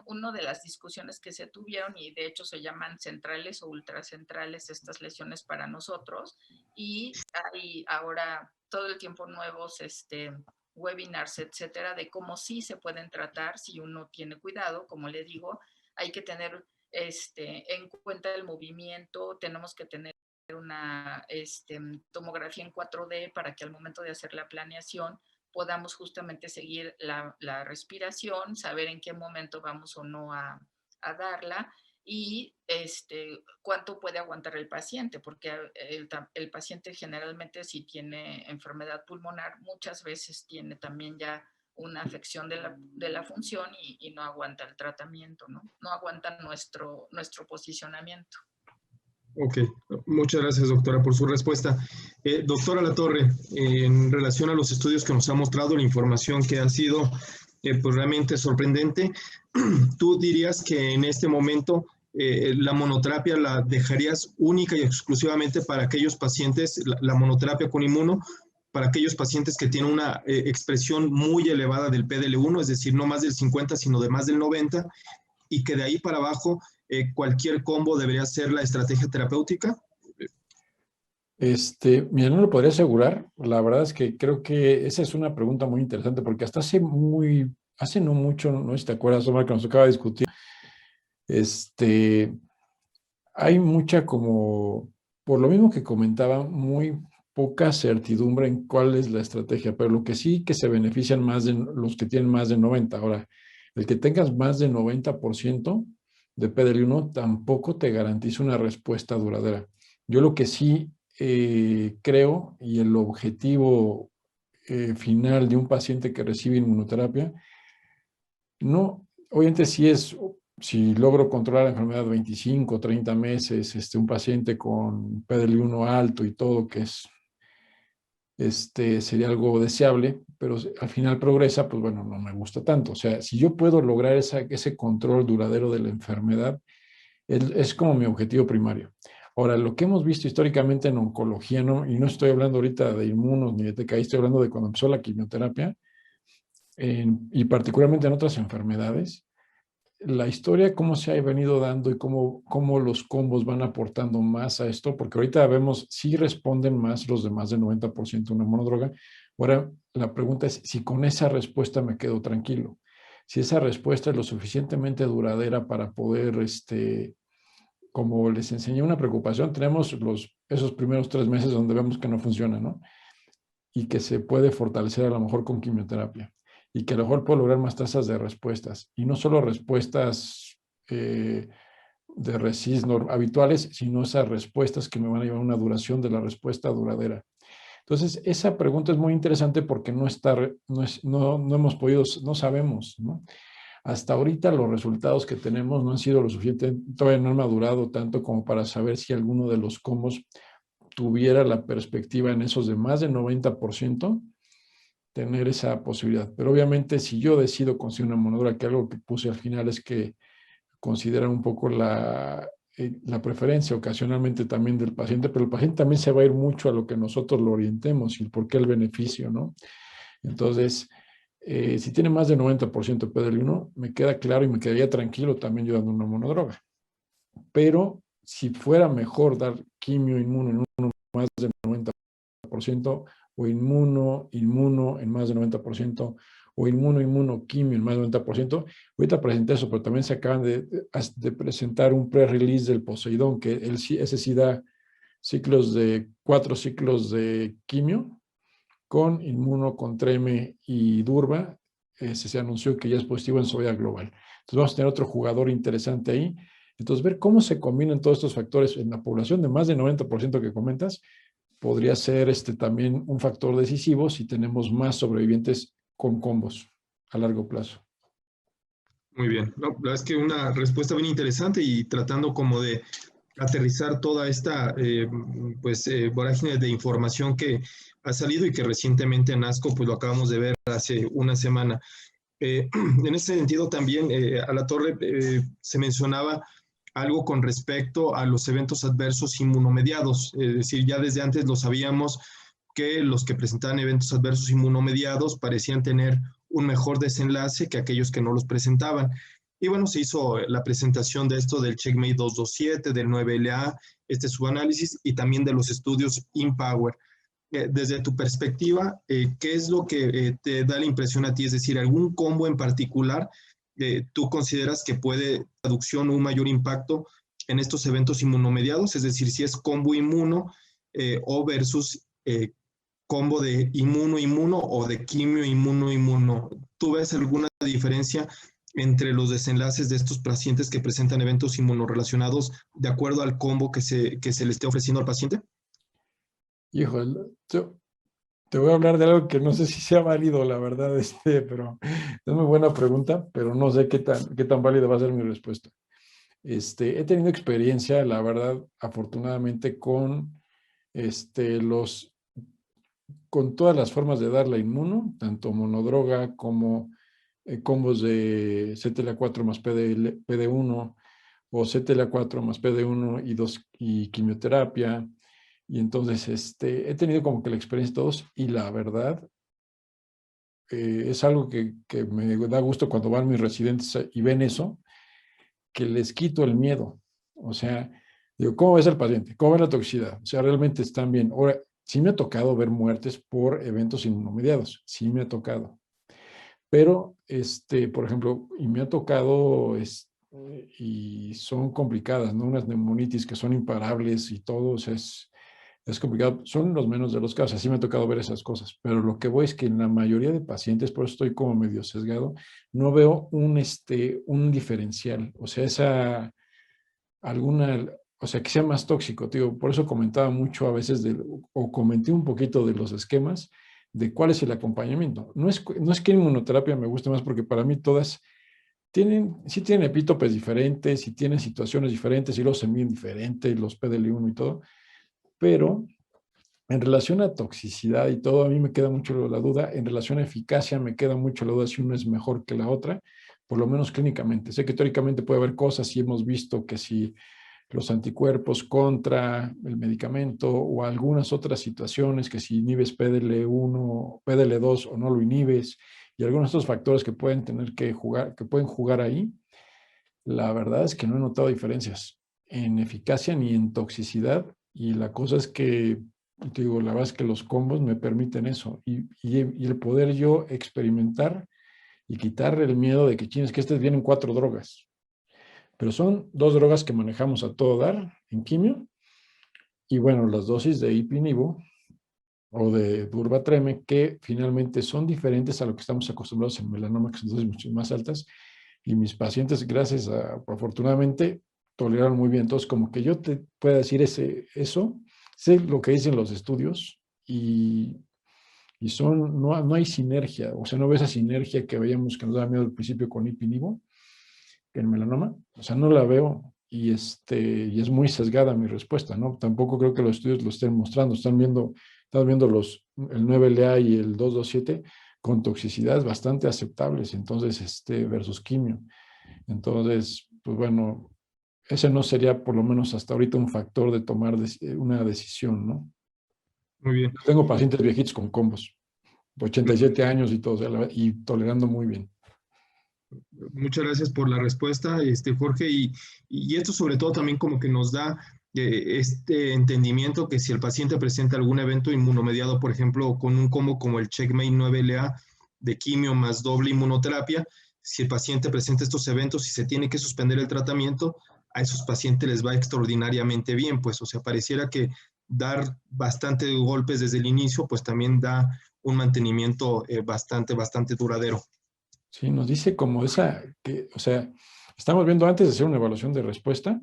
uno de las discusiones que se tuvieron y de hecho se llaman centrales o ultracentrales estas lesiones para nosotros, y hay ahora todo el tiempo nuevos webinars, etcétera, de cómo sí se pueden tratar si uno tiene cuidado. Como le digo, hay que tener en cuenta el movimiento, tenemos que tener una tomografía en 4D para que al momento de hacer la planeación podamos justamente seguir la respiración, saber en qué momento vamos o no a darla y cuánto puede aguantar el paciente, porque el paciente generalmente, si tiene enfermedad pulmonar, muchas veces tiene también ya una afección de la función y no aguanta el tratamiento, ¿no? No aguanta nuestro posicionamiento. Ok, muchas gracias, doctora, por su respuesta. Doctora Latorre, en relación a los estudios que nos ha mostrado, la información que ha sido pues realmente sorprendente, ¿tú dirías que en este momento la monoterapia la dejarías única y exclusivamente para aquellos pacientes, la monoterapia con inmuno, para aquellos pacientes que tienen una expresión muy elevada del PDL1, es decir, no más del 50, sino de más del 90, y que de ahí para abajo cualquier combo debería ser la estrategia terapéutica? Mira, no lo podría asegurar. La verdad es que creo que esa es una pregunta muy interesante porque hasta hace no mucho, no sé si te acuerdas, Omar, que nos acaba de discutir, hay mucha como, por lo mismo que comentaba, muy poca certidumbre en cuál es la estrategia, pero lo que sí que se benefician más de los que tienen más de 90. Ahora, el que tengas más de 90% de PDL1 tampoco te garantiza una respuesta duradera. Yo lo que sí creo, y el objetivo final de un paciente que recibe inmunoterapia, no, obviamente si logro controlar la enfermedad 25, 30 meses, un paciente con PDL1 alto y todo, que sería algo deseable, pero al final progresa, pues bueno, no me gusta tanto. O sea, si yo puedo lograr ese control duradero de la enfermedad, es como mi objetivo primario. Ahora, lo que hemos visto históricamente en oncología, y no estoy hablando ahorita de inmunos ni de TKI, estoy hablando de cuando empezó la quimioterapia, y particularmente en otras enfermedades, la historia, cómo se ha venido dando y cómo los combos van aportando más a esto, porque ahorita vemos si responden más los de más del 90% una monodroga. Ahora, la pregunta es si con esa respuesta me quedo tranquilo. Si esa respuesta es lo suficientemente duradera para poder, como les enseñé una preocupación, tenemos esos primeros 3 meses donde vemos que no funciona, ¿no? Y que se puede fortalecer a lo mejor con quimioterapia y que a lo mejor puedo lograr más tasas de respuestas y no solo respuestas de RECIST habituales, sino esas respuestas que me van a llevar una duración de la respuesta duradera. Entonces, esa pregunta es muy interesante porque no hemos podido, no sabemos, ¿no? Hasta ahorita los resultados que tenemos no han sido lo suficiente, todavía no han madurado tanto como para saber si alguno de los combos tuviera la perspectiva en esos de más del 90%, tener esa posibilidad. Pero obviamente si yo decido conseguir una monodroga, que algo que puse al final es que consideran un poco la preferencia ocasionalmente también del paciente, pero el paciente también se va a ir mucho a lo que nosotros lo orientemos y por qué el beneficio, ¿no? Entonces, si tiene más de 90% PDL1, me queda claro y me quedaría tranquilo también yo dando una monodroga. Pero si fuera mejor dar quimio inmuno en uno más del 90%, o inmuno en más del 90%, o inmuno, quimio en más del 90%. Ahorita presenté eso, pero también se acaban de presentar un pre-release del Poseidón, que ese sí da 4 ciclos de quimio, con inmuno, con treme y durva. Se anunció que ya es positivo en SOIA global. Entonces vamos a tener otro jugador interesante ahí. Entonces ver cómo se combinan todos estos factores en la población de más del 90% que comentas, podría ser también un factor decisivo si tenemos más sobrevivientes con combos a largo plazo. Muy bien. No, la verdad es que una respuesta bien interesante y tratando como de aterrizar toda esta vorágine de información que ha salido y que recientemente en ASCO pues lo acabamos de ver hace una semana. En ese sentido también, Alatorre, se mencionaba algo con respecto a los eventos adversos inmunomediados, es decir, ya desde antes lo sabíamos que los que presentaban eventos adversos inmunomediados parecían tener un mejor desenlace que aquellos que no los presentaban. Y bueno, se hizo la presentación de esto del Checkmate 227, del 9LA, subanálisis y también de los estudios IMpower. Desde tu perspectiva, ¿qué es lo que te da la impresión a ti? Es decir, ¿algún combo en particular tú consideras que puede traducción o un mayor impacto en estos eventos inmunomediados? Es decir, si es combo inmuno o versus combo de inmuno o de quimio inmuno. ¿Tú ves alguna diferencia entre los desenlaces de estos pacientes que presentan eventos inmunorrelacionados de acuerdo al combo que se le esté ofreciendo al paciente? Híjole, te voy a hablar de algo que no sé si sea válido, la verdad, pero es muy buena pregunta, pero no sé qué tan válida va a ser mi respuesta. He tenido experiencia, la verdad, afortunadamente, los, con todas las formas de dar la inmuno, tanto monodroga como combos de CTLA4 más PD1 o CTLA4 más PD1 y quimioterapia. Y entonces he tenido como que la experiencia de todos y la verdad es algo que me da gusto cuando van mis residentes y ven eso, que les quito el miedo. O sea, digo, ¿cómo ves el paciente? ¿Cómo ves la toxicidad? O sea, realmente están bien. Ahora, sí me ha tocado ver muertes por eventos inmunomediados, sí me ha tocado. Pero, por ejemplo, y me ha tocado, y son complicadas, ¿no? Unas neumonitis que son imparables y todo, o sea, es complicado. Son los menos de los casos, así me ha tocado ver esas cosas. Pero lo que voy es que en la mayoría de pacientes, por eso estoy como medio sesgado, no veo un diferencial, o sea, o sea, que sea más tóxico, tío. Por eso comentaba mucho a veces, o comenté un poquito de los esquemas, de cuál es el acompañamiento. No es que inmunoterapia me guste más, porque para mí todas sí tienen epítopes diferentes, y tienen situaciones diferentes, y luego se miden diferentes, los PDL1 y todo, pero en relación a toxicidad y todo, a mí me queda mucho la duda. En relación a eficacia, me queda mucho la duda si una es mejor que la otra, por lo menos clínicamente. Sé que teóricamente puede haber cosas y hemos visto que si los anticuerpos contra el medicamento o algunas otras situaciones, que si inhibes PDL1, PDL2 o no lo inhibes, y algunos de estos factores que pueden tener que jugar, que pueden jugar ahí, la verdad es que no he notado diferencias en eficacia ni en toxicidad, y la cosa es que, te digo, la verdad es que los combos me permiten eso, y el poder yo experimentar y quitar el miedo de que, chines, que vienen 4 drogas, pero son 2 drogas que manejamos a todo dar en quimio, y bueno, las dosis de Ipinivo o de Durvatreme, que finalmente son diferentes a lo que estamos acostumbrados en melanoma, que son dosis mucho más altas, y mis pacientes, afortunadamente, toleraron muy bien. Entonces, como que yo te pueda decir eso, sé lo que dicen los estudios, y no hay sinergia, o sea, no ves esa sinergia que veíamos que nos daba miedo al principio con Ipinivo, que en melanoma, o sea, no la veo, y es muy sesgada mi respuesta, ¿no? Tampoco creo que los estudios lo estén mostrando, están viendo el 9LA y el 227 con toxicidades bastante aceptables, entonces, versus quimio. Entonces, pues bueno, ese no sería por lo menos hasta ahorita un factor de tomar una decisión, ¿no? Muy bien. Tengo pacientes viejitos con combos, 87 años y todo, o sea, y tolerando muy bien. Muchas gracias por la respuesta, Jorge, y esto sobre todo también como que nos da este entendimiento que si el paciente presenta algún evento inmunomediado, por ejemplo, con un combo como el Checkmate 9LA de quimio más doble inmunoterapia, si el paciente presenta estos eventos y se tiene que suspender el tratamiento, a esos pacientes les va extraordinariamente bien, pues, o sea, pareciera que dar bastante golpes desde el inicio, pues también da un mantenimiento bastante duradero. Sí, nos dice como o sea, estamos viendo antes de hacer una evaluación de respuesta,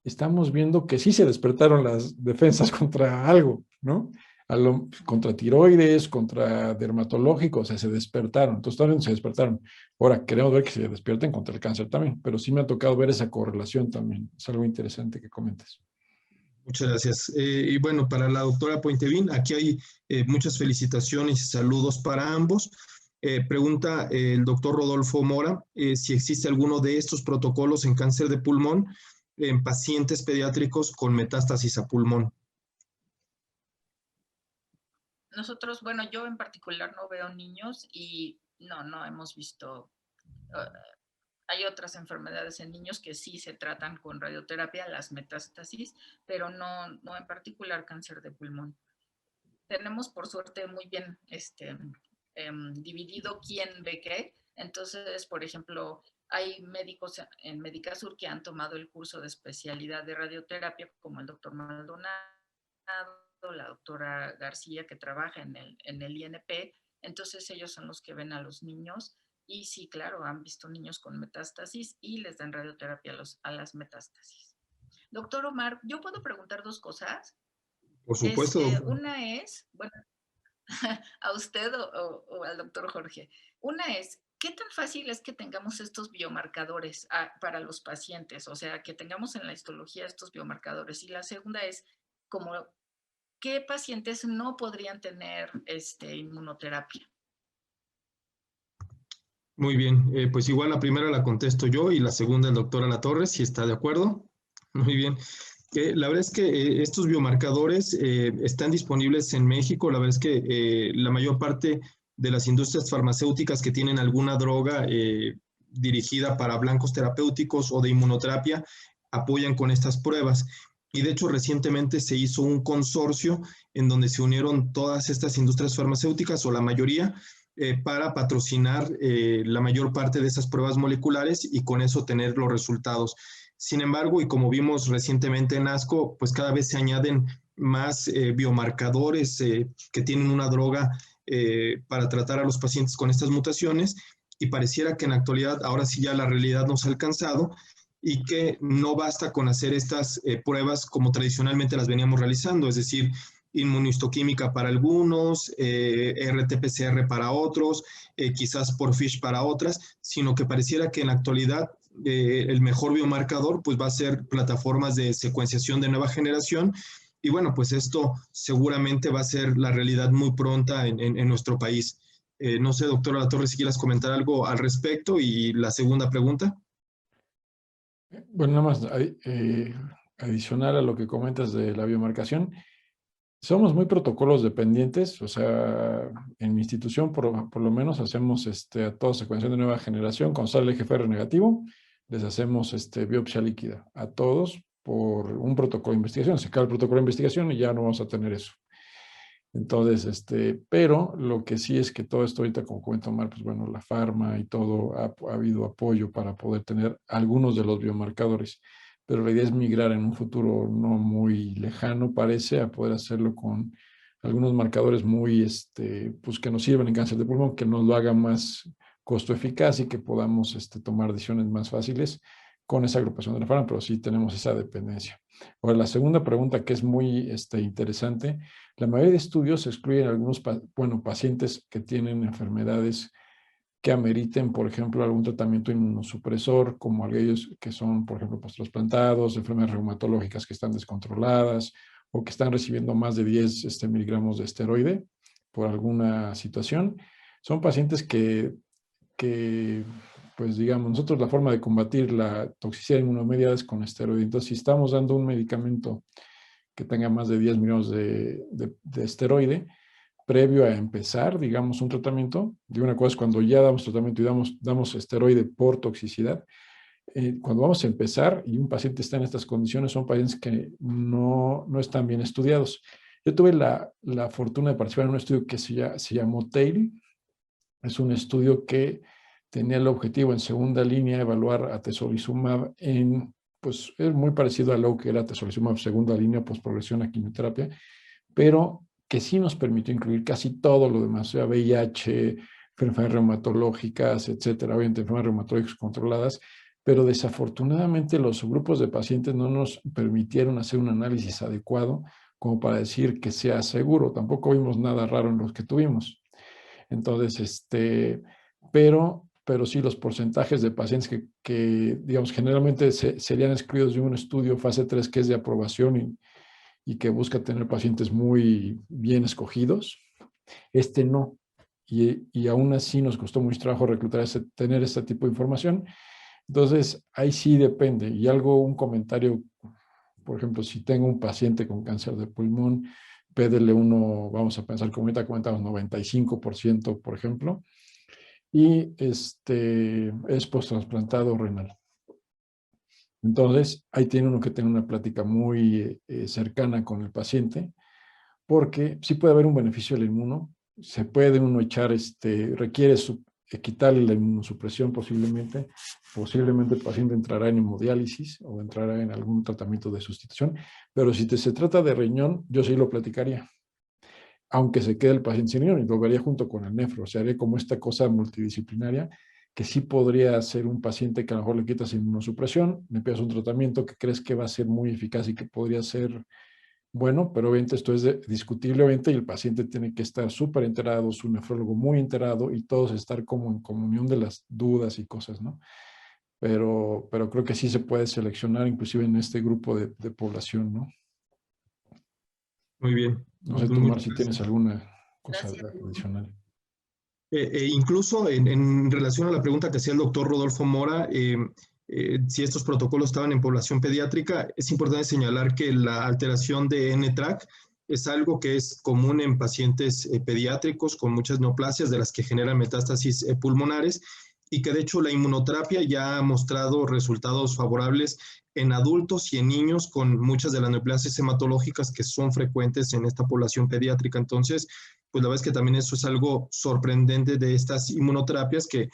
estamos viendo que sí se despertaron las defensas contra algo, ¿no? Contra tiroides, contra dermatológico, o sea, se despertaron. Entonces, también se despertaron. Ahora, queremos ver que se despierten contra el cáncer también, pero sí me ha tocado ver esa correlación también. Es algo interesante que comentes. Muchas gracias. Y bueno, para la doctora Pointevin, aquí hay muchas felicitaciones y saludos para ambos. Pregunta el doctor Rodolfo Mora si existe alguno de estos protocolos en cáncer de pulmón en pacientes pediátricos con metástasis a pulmón. Nosotros, bueno, yo en particular no veo niños y no hemos visto. Hay otras enfermedades en niños que sí se tratan con radioterapia, las metástasis, pero no en particular cáncer de pulmón. Tenemos por suerte muy bien dividido quién ve qué. Entonces, por ejemplo, hay médicos en Medicasur que han tomado el curso de especialidad de radioterapia, como el doctor Maldonado, la doctora García, que trabaja en el INP. Entonces, ellos son los que ven a los niños. Y sí, claro, han visto niños con metástasis y les dan radioterapia a las metástasis. Doctor Omar, ¿yo puedo preguntar 2 cosas? Por supuesto, doctor. Una es, bueno, a usted o al doctor Jorge. Una es, ¿qué tan fácil es que tengamos estos biomarcadores para los pacientes? O sea, que tengamos en la histología estos biomarcadores. Y la segunda es, como, ¿qué pacientes no podrían tener inmunoterapia? Muy bien, pues igual la primera la contesto yo y la segunda el doctor Alatorre, si está de acuerdo. Muy bien. La verdad es que estos biomarcadores están disponibles en México. La verdad es que la mayor parte de las industrias farmacéuticas que tienen alguna droga dirigida para blancos terapéuticos o de inmunoterapia apoyan con estas pruebas. Y de hecho recientemente se hizo un consorcio en donde se unieron todas estas industrias farmacéuticas o la mayoría para patrocinar la mayor parte de esas pruebas moleculares y con eso tener los resultados. Sin embargo, y como vimos recientemente en ASCO, pues cada vez se añaden más biomarcadores que tienen una droga para tratar a los pacientes con estas mutaciones y pareciera que en la actualidad ahora sí ya la realidad nos ha alcanzado y que no basta con hacer estas pruebas como tradicionalmente las veníamos realizando, es decir, inmunistoquímica para algunos, RT-PCR para otros, quizás por FISH para otras, sino que pareciera que en la actualidad el mejor biomarcador pues va a ser plataformas de secuenciación de nueva generación y bueno, pues esto seguramente va a ser la realidad muy pronta en nuestro país. No sé, doctora Latorre, si quieras comentar algo al respecto y la segunda pregunta. Bueno, nada más adicional a lo que comentas de la biomarcación, somos muy protocolos dependientes, o sea, en mi institución por lo menos hacemos a toda secuenciación de nueva generación con sale GFR negativo, les hacemos biopsia líquida a todos por un protocolo de investigación. Se cae el protocolo de investigación y ya no vamos a tener eso. Entonces, pero lo que sí es que todo esto ahorita, como comenta Omar, pues bueno, la farma y todo, ha habido apoyo para poder tener algunos de los biomarcadores, pero la idea es migrar en un futuro no muy lejano, parece, a poder hacerlo con algunos marcadores muy, pues que nos sirvan en cáncer de pulmón, que nos lo haga más costo eficaz y que podamos tomar decisiones más fáciles con esa agrupación de la farma, pero sí tenemos esa dependencia. Ahora, la segunda pregunta que es muy interesante, la mayoría de estudios excluyen algunos pacientes que tienen enfermedades que ameriten, por ejemplo, algún tratamiento inmunosupresor, como aquellos que son, por ejemplo, post-trasplantados, enfermedades reumatológicas que están descontroladas o que están recibiendo más de 10 miligramos de esteroide por alguna situación. Son pacientes que, pues digamos, nosotros la forma de combatir la toxicidad inmunomediada es con esteroide. Entonces, si estamos dando un medicamento que tenga más de 10 millones de esteroide, previo a empezar, digamos, un tratamiento. Y una cosa es cuando ya damos tratamiento y damos esteroide por toxicidad. Cuando vamos a empezar y un paciente está en estas condiciones, son pacientes que no están bien estudiados. Yo tuve la fortuna de participar en un estudio que se llamó TAIL. Es un estudio que tenía el objetivo en segunda línea evaluar atezolizumab pues es muy parecido a lo que era atezolizumab segunda línea postprogresión a quimioterapia, pero que sí nos permitió incluir casi todo lo demás, o sea, VIH, enfermedades reumatológicas, etcétera, obviamente enfermedades reumatológicas controladas, pero desafortunadamente los grupos de pacientes no nos permitieron hacer un análisis adecuado como para decir que sea seguro. Tampoco vimos nada raro en los que tuvimos. Entonces, pero sí los porcentajes de pacientes que digamos, generalmente serían excluidos de un estudio fase 3 que es de aprobación y que busca tener pacientes muy bien escogidos, no. Y aún así nos costó mucho trabajo reclutar, tener este tipo de información. Entonces, ahí sí depende. Y un comentario, por ejemplo, si tengo un paciente con cáncer de pulmón, PDL1, vamos a pensar, como ahorita comentamos, 95%, por ejemplo, y es post-trasplantado renal. Entonces, ahí tiene uno que tener una plática muy cercana con el paciente, porque sí puede haber un beneficio del inmuno, se puede uno echar, requiere quitarle la inmunosupresión posiblemente el paciente entrará en hemodiálisis o entrará en algún tratamiento de sustitución, pero si se trata de riñón, yo sí lo platicaría, aunque se quede el paciente sin riñón, y lo vería junto con el nefro, o sea, haría como esta cosa multidisciplinaria, que sí podría ser un paciente que a lo mejor le quitas inmunosupresión, le empiezas un tratamiento que crees que va a ser muy eficaz y que podría ser bueno, pero obviamente esto es discutible, obviamente, y el paciente tiene que estar súper enterado, su nefrólogo muy enterado, y todos estar como en comunión de las dudas y cosas, ¿no? Pero creo que sí se puede seleccionar, inclusive en este grupo de población, ¿no? Muy bien. No sé, tú, Mar, Muchas si gracias. tienes alguna cosa Gracias. adicional. Incluso en relación a la pregunta que hacía el doctor Rodolfo Mora, si estos protocolos estaban en población pediátrica, es importante señalar que la alteración de NTRK es algo que es común en pacientes pediátricos con muchas neoplasias de las que generan metástasis pulmonares, y que de hecho la inmunoterapia ya ha mostrado resultados favorables en adultos y en niños con muchas de las neoplasias hematológicas que son frecuentes en esta población pediátrica. Entonces, pues la verdad es que también eso es algo sorprendente de estas inmunoterapias que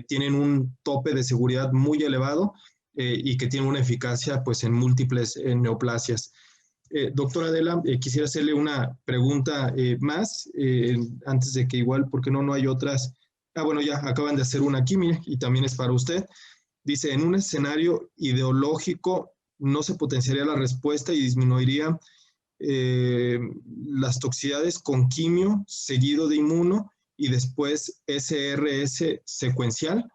tienen un tope de seguridad muy elevado y que tienen una eficacia pues en múltiples neoplasias. Doctora Adela, quisiera hacerle una pregunta más, antes de que igual, porque no hay otras. Ah, bueno, ya acaban de hacer una aquí, mire, y también es para usted. Dice, en un escenario ideológico, ¿no se potenciaría la respuesta y disminuiría las toxicidades con quimio seguido de inmuno y después SRS secuencial?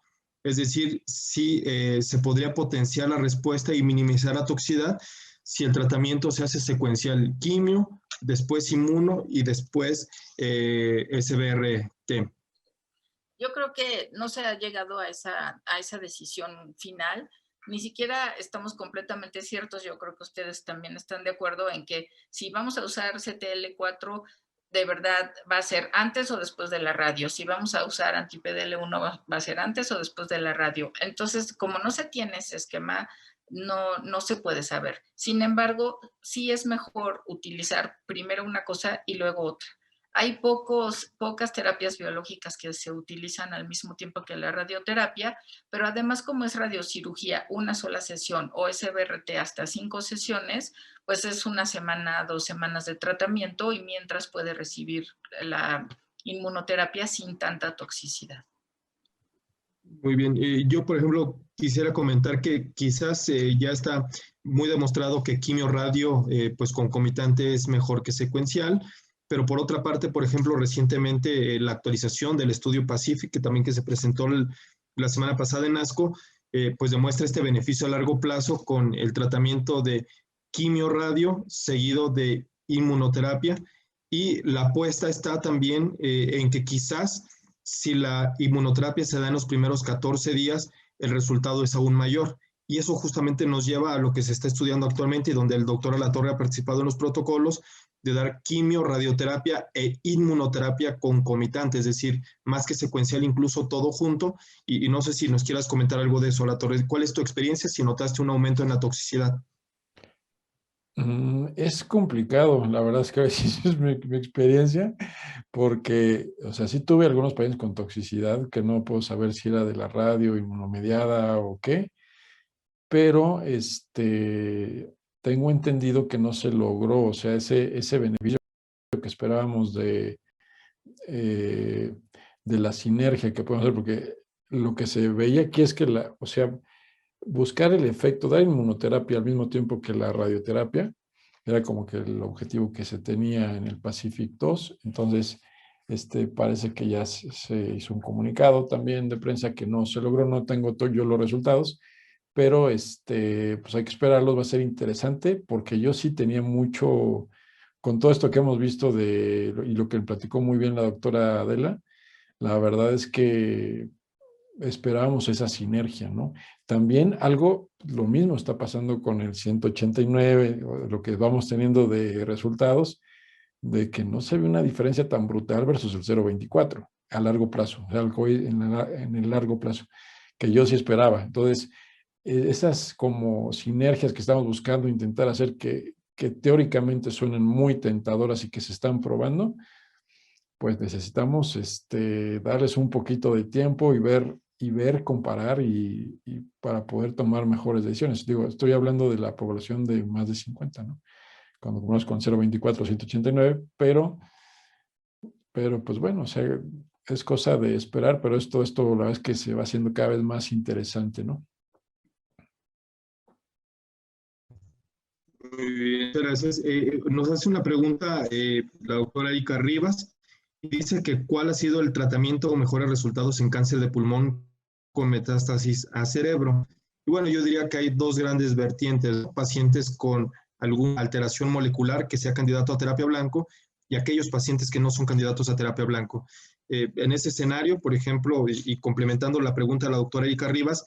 Es decir, si se podría potenciar la respuesta y minimizar la toxicidad si el tratamiento se hace secuencial, quimio, después inmuno y después SBRT. Yo creo que no se ha llegado a esa decisión final. Ni siquiera estamos completamente ciertos. Yo creo que ustedes también están de acuerdo en que si vamos a usar CTL4, de verdad va a ser antes o después de la radio. Si vamos a usar anti-PDL1, va a ser antes o después de la radio. Entonces, como no se tiene ese esquema, no se puede saber. Sin embargo, sí es mejor utilizar primero una cosa y luego otra. Hay pocas terapias biológicas que se utilizan al mismo tiempo que la radioterapia, pero además, como es radiocirugía, una sola sesión, o SBRT hasta 5 sesiones, pues es 1 semana, 2 semanas de tratamiento, y mientras puede recibir la inmunoterapia sin tanta toxicidad. Muy bien. Yo, por ejemplo, quisiera comentar que quizás ya está muy demostrado que quimio radio, pues concomitante es mejor que secuencial, pero por otra parte, por ejemplo, recientemente la actualización del estudio Pacific, que también que se presentó la semana pasada en ASCO, pues demuestra este beneficio a largo plazo con el tratamiento de quimio radio seguido de inmunoterapia, y la apuesta está también en que quizás si la inmunoterapia se da en los primeros 14 días, el resultado es aún mayor. Y eso justamente nos lleva a lo que se está estudiando actualmente y donde el doctor Alatorre ha participado en los protocolos de dar quimio, radioterapia e inmunoterapia concomitante, es decir, más que secuencial, incluso todo junto. Y no sé si nos quieras comentar algo de eso, Alatorre. ¿Cuál es tu experiencia si notaste un aumento en la toxicidad? Es complicado, la verdad es que a veces es mi experiencia, porque, o sea, sí tuve algunos pacientes con toxicidad, que no puedo saber si era de la radio, inmunomediada o qué, pero tengo entendido que no se logró, o sea, ese beneficio que esperábamos eh, de la sinergia que podemos hacer, porque lo que se veía aquí es que, o sea, buscar el efecto, dar inmunoterapia al mismo tiempo que la radioterapia, era como que el objetivo que se tenía en el Pacific 2. Entonces, parece que ya se hizo un comunicado también de prensa que no se logró, no tengo yo los resultados, pero pues hay que esperarlos, va a ser interesante, porque yo sí tenía mucho, con todo esto que hemos visto y lo que platicó muy bien la doctora Adela, la verdad es que esperábamos esa sinergia, ¿no? También lo mismo está pasando con el 189, lo que vamos teniendo de resultados, de que no se ve una diferencia tan brutal versus el 024 a largo plazo, algo en el largo plazo, que yo sí esperaba. Entonces, esas como sinergias que estamos buscando intentar hacer que teóricamente suenen muy tentadoras y que se están probando, pues necesitamos darles un poquito de tiempo y ver, comparar y para poder tomar mejores decisiones. Digo, estoy hablando de la población de más de 50, ¿no? Cuando comenzamos con 024, 189, pero pues bueno, o sea, es cosa de esperar, pero esto la verdad es que se va haciendo cada vez más interesante, ¿no? Muy bien, gracias. Nos hace una pregunta la doctora Erika Rivas. Dice que ¿cuál ha sido el tratamiento o mejores resultados en cáncer de pulmón con metástasis a cerebro? Y bueno, yo diría que hay dos grandes vertientes: pacientes con alguna alteración molecular que sea candidato a terapia blanco y aquellos pacientes que no son candidatos a terapia blanco. En ese escenario, por ejemplo, y complementando la pregunta de la doctora Erika Rivas,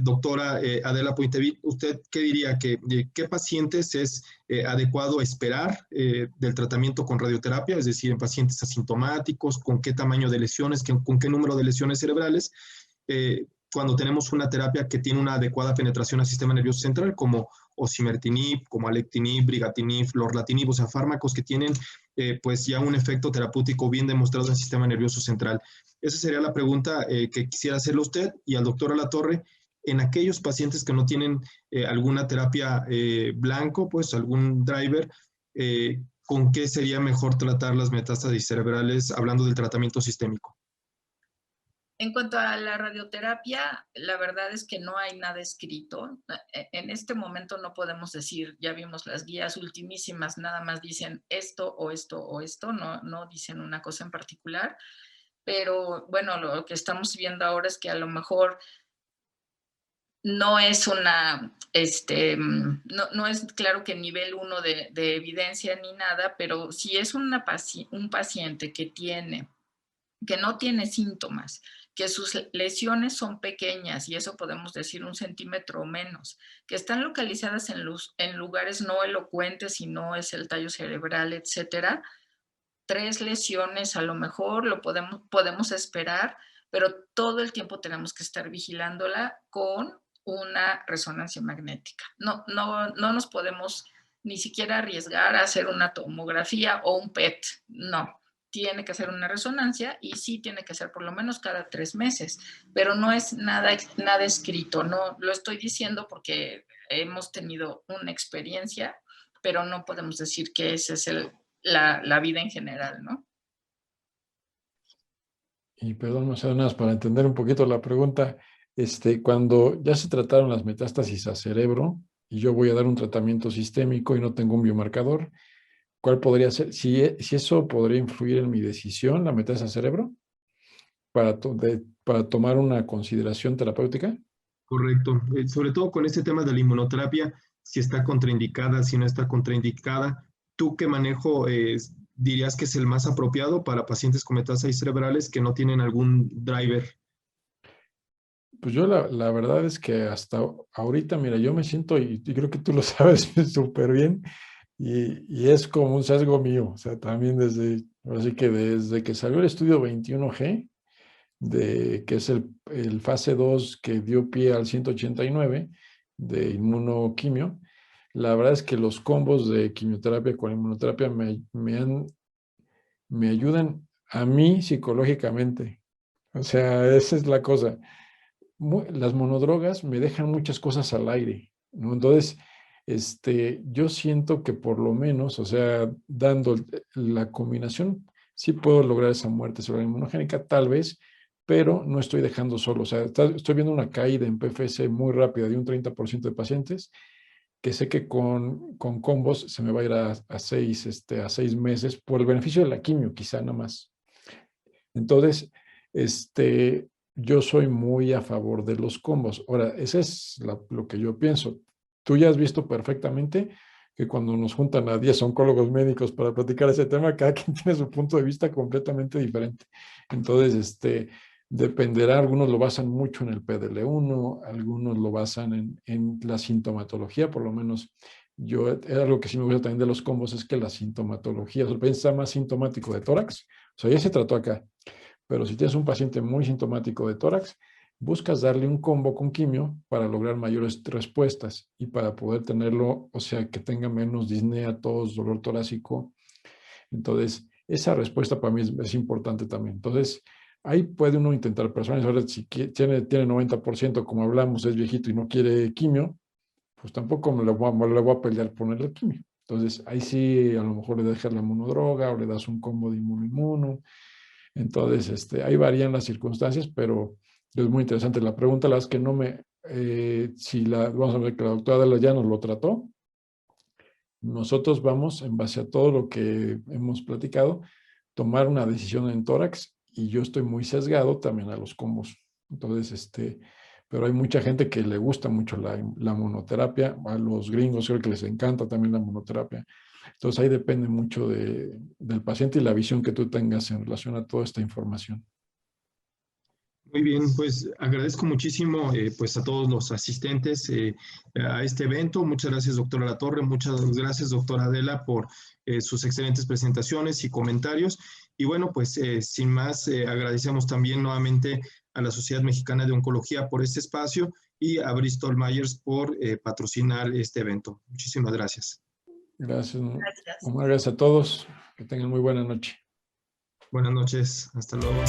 doctora Adela Pointevit, ¿usted qué diría? ¿Qué pacientes es adecuado esperar del tratamiento con radioterapia? Es decir, en pacientes asintomáticos, ¿con qué tamaño de lesiones, con qué número de lesiones cerebrales? Cuando tenemos una terapia que tiene una adecuada penetración al sistema nervioso central, como osimertinib, como alectinib, brigatinib, lorlatinib, o sea, fármacos que tienen pues ya un efecto terapéutico bien demostrado en el sistema nervioso central. Esa sería la pregunta que quisiera hacerle a usted y al doctor Alatorre. En aquellos pacientes que no tienen alguna terapia blanco, pues algún driver, ¿con qué sería mejor tratar las metástasis cerebrales hablando del tratamiento sistémico? En cuanto a la radioterapia, la verdad es que no hay nada escrito. En este momento no podemos decir, ya vimos las guías ultimísimas, nada más dicen esto o esto o esto, no dicen una cosa en particular. Pero bueno, lo que estamos viendo ahora es que a lo mejor no es no es claro que nivel 1 de evidencia ni nada, pero si es un paciente que no tiene síntomas, que sus lesiones son pequeñas, y eso podemos decir 1 centímetro o menos, que están localizadas en lugares no elocuentes y no es el tallo cerebral, etcétera. 3 lesiones a lo mejor lo podemos esperar, pero todo el tiempo tenemos que estar vigilándola con una resonancia magnética. No nos podemos ni siquiera arriesgar a hacer una tomografía o un PET, no. Tiene que hacer una resonancia y sí tiene que ser por lo menos cada 3 meses, pero no es nada escrito. No lo estoy diciendo porque hemos tenido una experiencia, pero no podemos decir que ese es la vida en general, ¿no? Y perdón, no sé, nada más para entender un poquito la pregunta, cuando ya se trataron las metástasis a cerebro y yo voy a dar un tratamiento sistémico y no tengo un biomarcador, ¿cuál podría ser? Si eso podría influir en mi decisión, la metástasis a cerebro, para tomar una consideración terapéutica. Correcto. Sobre todo con este tema de la inmunoterapia, si está contraindicada, si no está contraindicada, ¿tú qué manejo dirías que es el más apropiado para pacientes con metástasis cerebrales que no tienen algún driver? Pues yo la verdad es que hasta ahorita, mira, yo me siento, y creo que tú lo sabes súper bien, y es como un sesgo mío, o sea, también así que desde que salió el estudio 21G, que es el fase 2 que dio pie al 189 de inmunoquimio, la verdad es que los combos de quimioterapia con inmunoterapia me ayudan a mí psicológicamente. O sea, esa es la cosa. Las monodrogas me dejan muchas cosas al aire, ¿no? Entonces, yo siento que por lo menos, o sea, dando la combinación, sí puedo lograr esa muerte cerebral inmunogénica, tal vez, pero no estoy dejando solo. O sea, estoy viendo una caída en PFS muy rápida de un 30% de pacientes, que sé que con combos se me va a ir a 6 meses por el beneficio de la quimio, quizá nada más. Entonces, yo soy muy a favor de los combos. Ahora, ese es lo que yo pienso. Tú ya has visto perfectamente que cuando nos juntan a 10 oncólogos médicos para platicar ese tema, cada quien tiene su punto de vista completamente diferente. Entonces, dependerá, algunos lo basan mucho en el PDL1, algunos lo basan en la sintomatología, por lo menos algo que sí me gusta también de los combos es que la sintomatología, el paciente está más sintomático de tórax, o sea, ya se trató acá, pero si tienes un paciente muy sintomático de tórax, buscas darle un combo con quimio para lograr mayores respuestas y para poder tenerlo, o sea, que tenga menos disnea, tos, dolor torácico. Entonces, esa respuesta para mí es importante también. Entonces, ahí puede uno intentar personas. Ahora, si tiene 90%, como hablamos, es viejito y no quiere quimio, pues tampoco me lo voy a pelear ponerle quimio. Entonces, ahí sí, a lo mejor le dejas la monodroga o le das un combo de inmuno. Entonces, ahí varían las circunstancias, pero es muy interesante la pregunta. La verdad es que no me, vamos a ver que la doctora Adela ya nos lo trató nosotros vamos, en base a todo lo que hemos platicado, tomar una decisión en tórax, y yo estoy muy sesgado también a los combos. Entonces, pero hay mucha gente que le gusta mucho la monoterapia. A los gringos creo que les encanta también la monoterapia. Entonces ahí depende mucho del paciente y la visión que tú tengas en relación a toda esta información. Muy bien, pues agradezco muchísimo pues a todos los asistentes a este evento. Muchas gracias, doctora Latorre. Muchas gracias, doctora Adela, por sus excelentes presentaciones y comentarios. Y bueno, pues sin más, agradecemos también nuevamente a la Sociedad Mexicana de Oncología por este espacio y a Bristol Myers por patrocinar este evento. Muchísimas gracias. Gracias, Omar. Gracias a todos. Que tengan muy buena noche. Buenas noches. Hasta luego.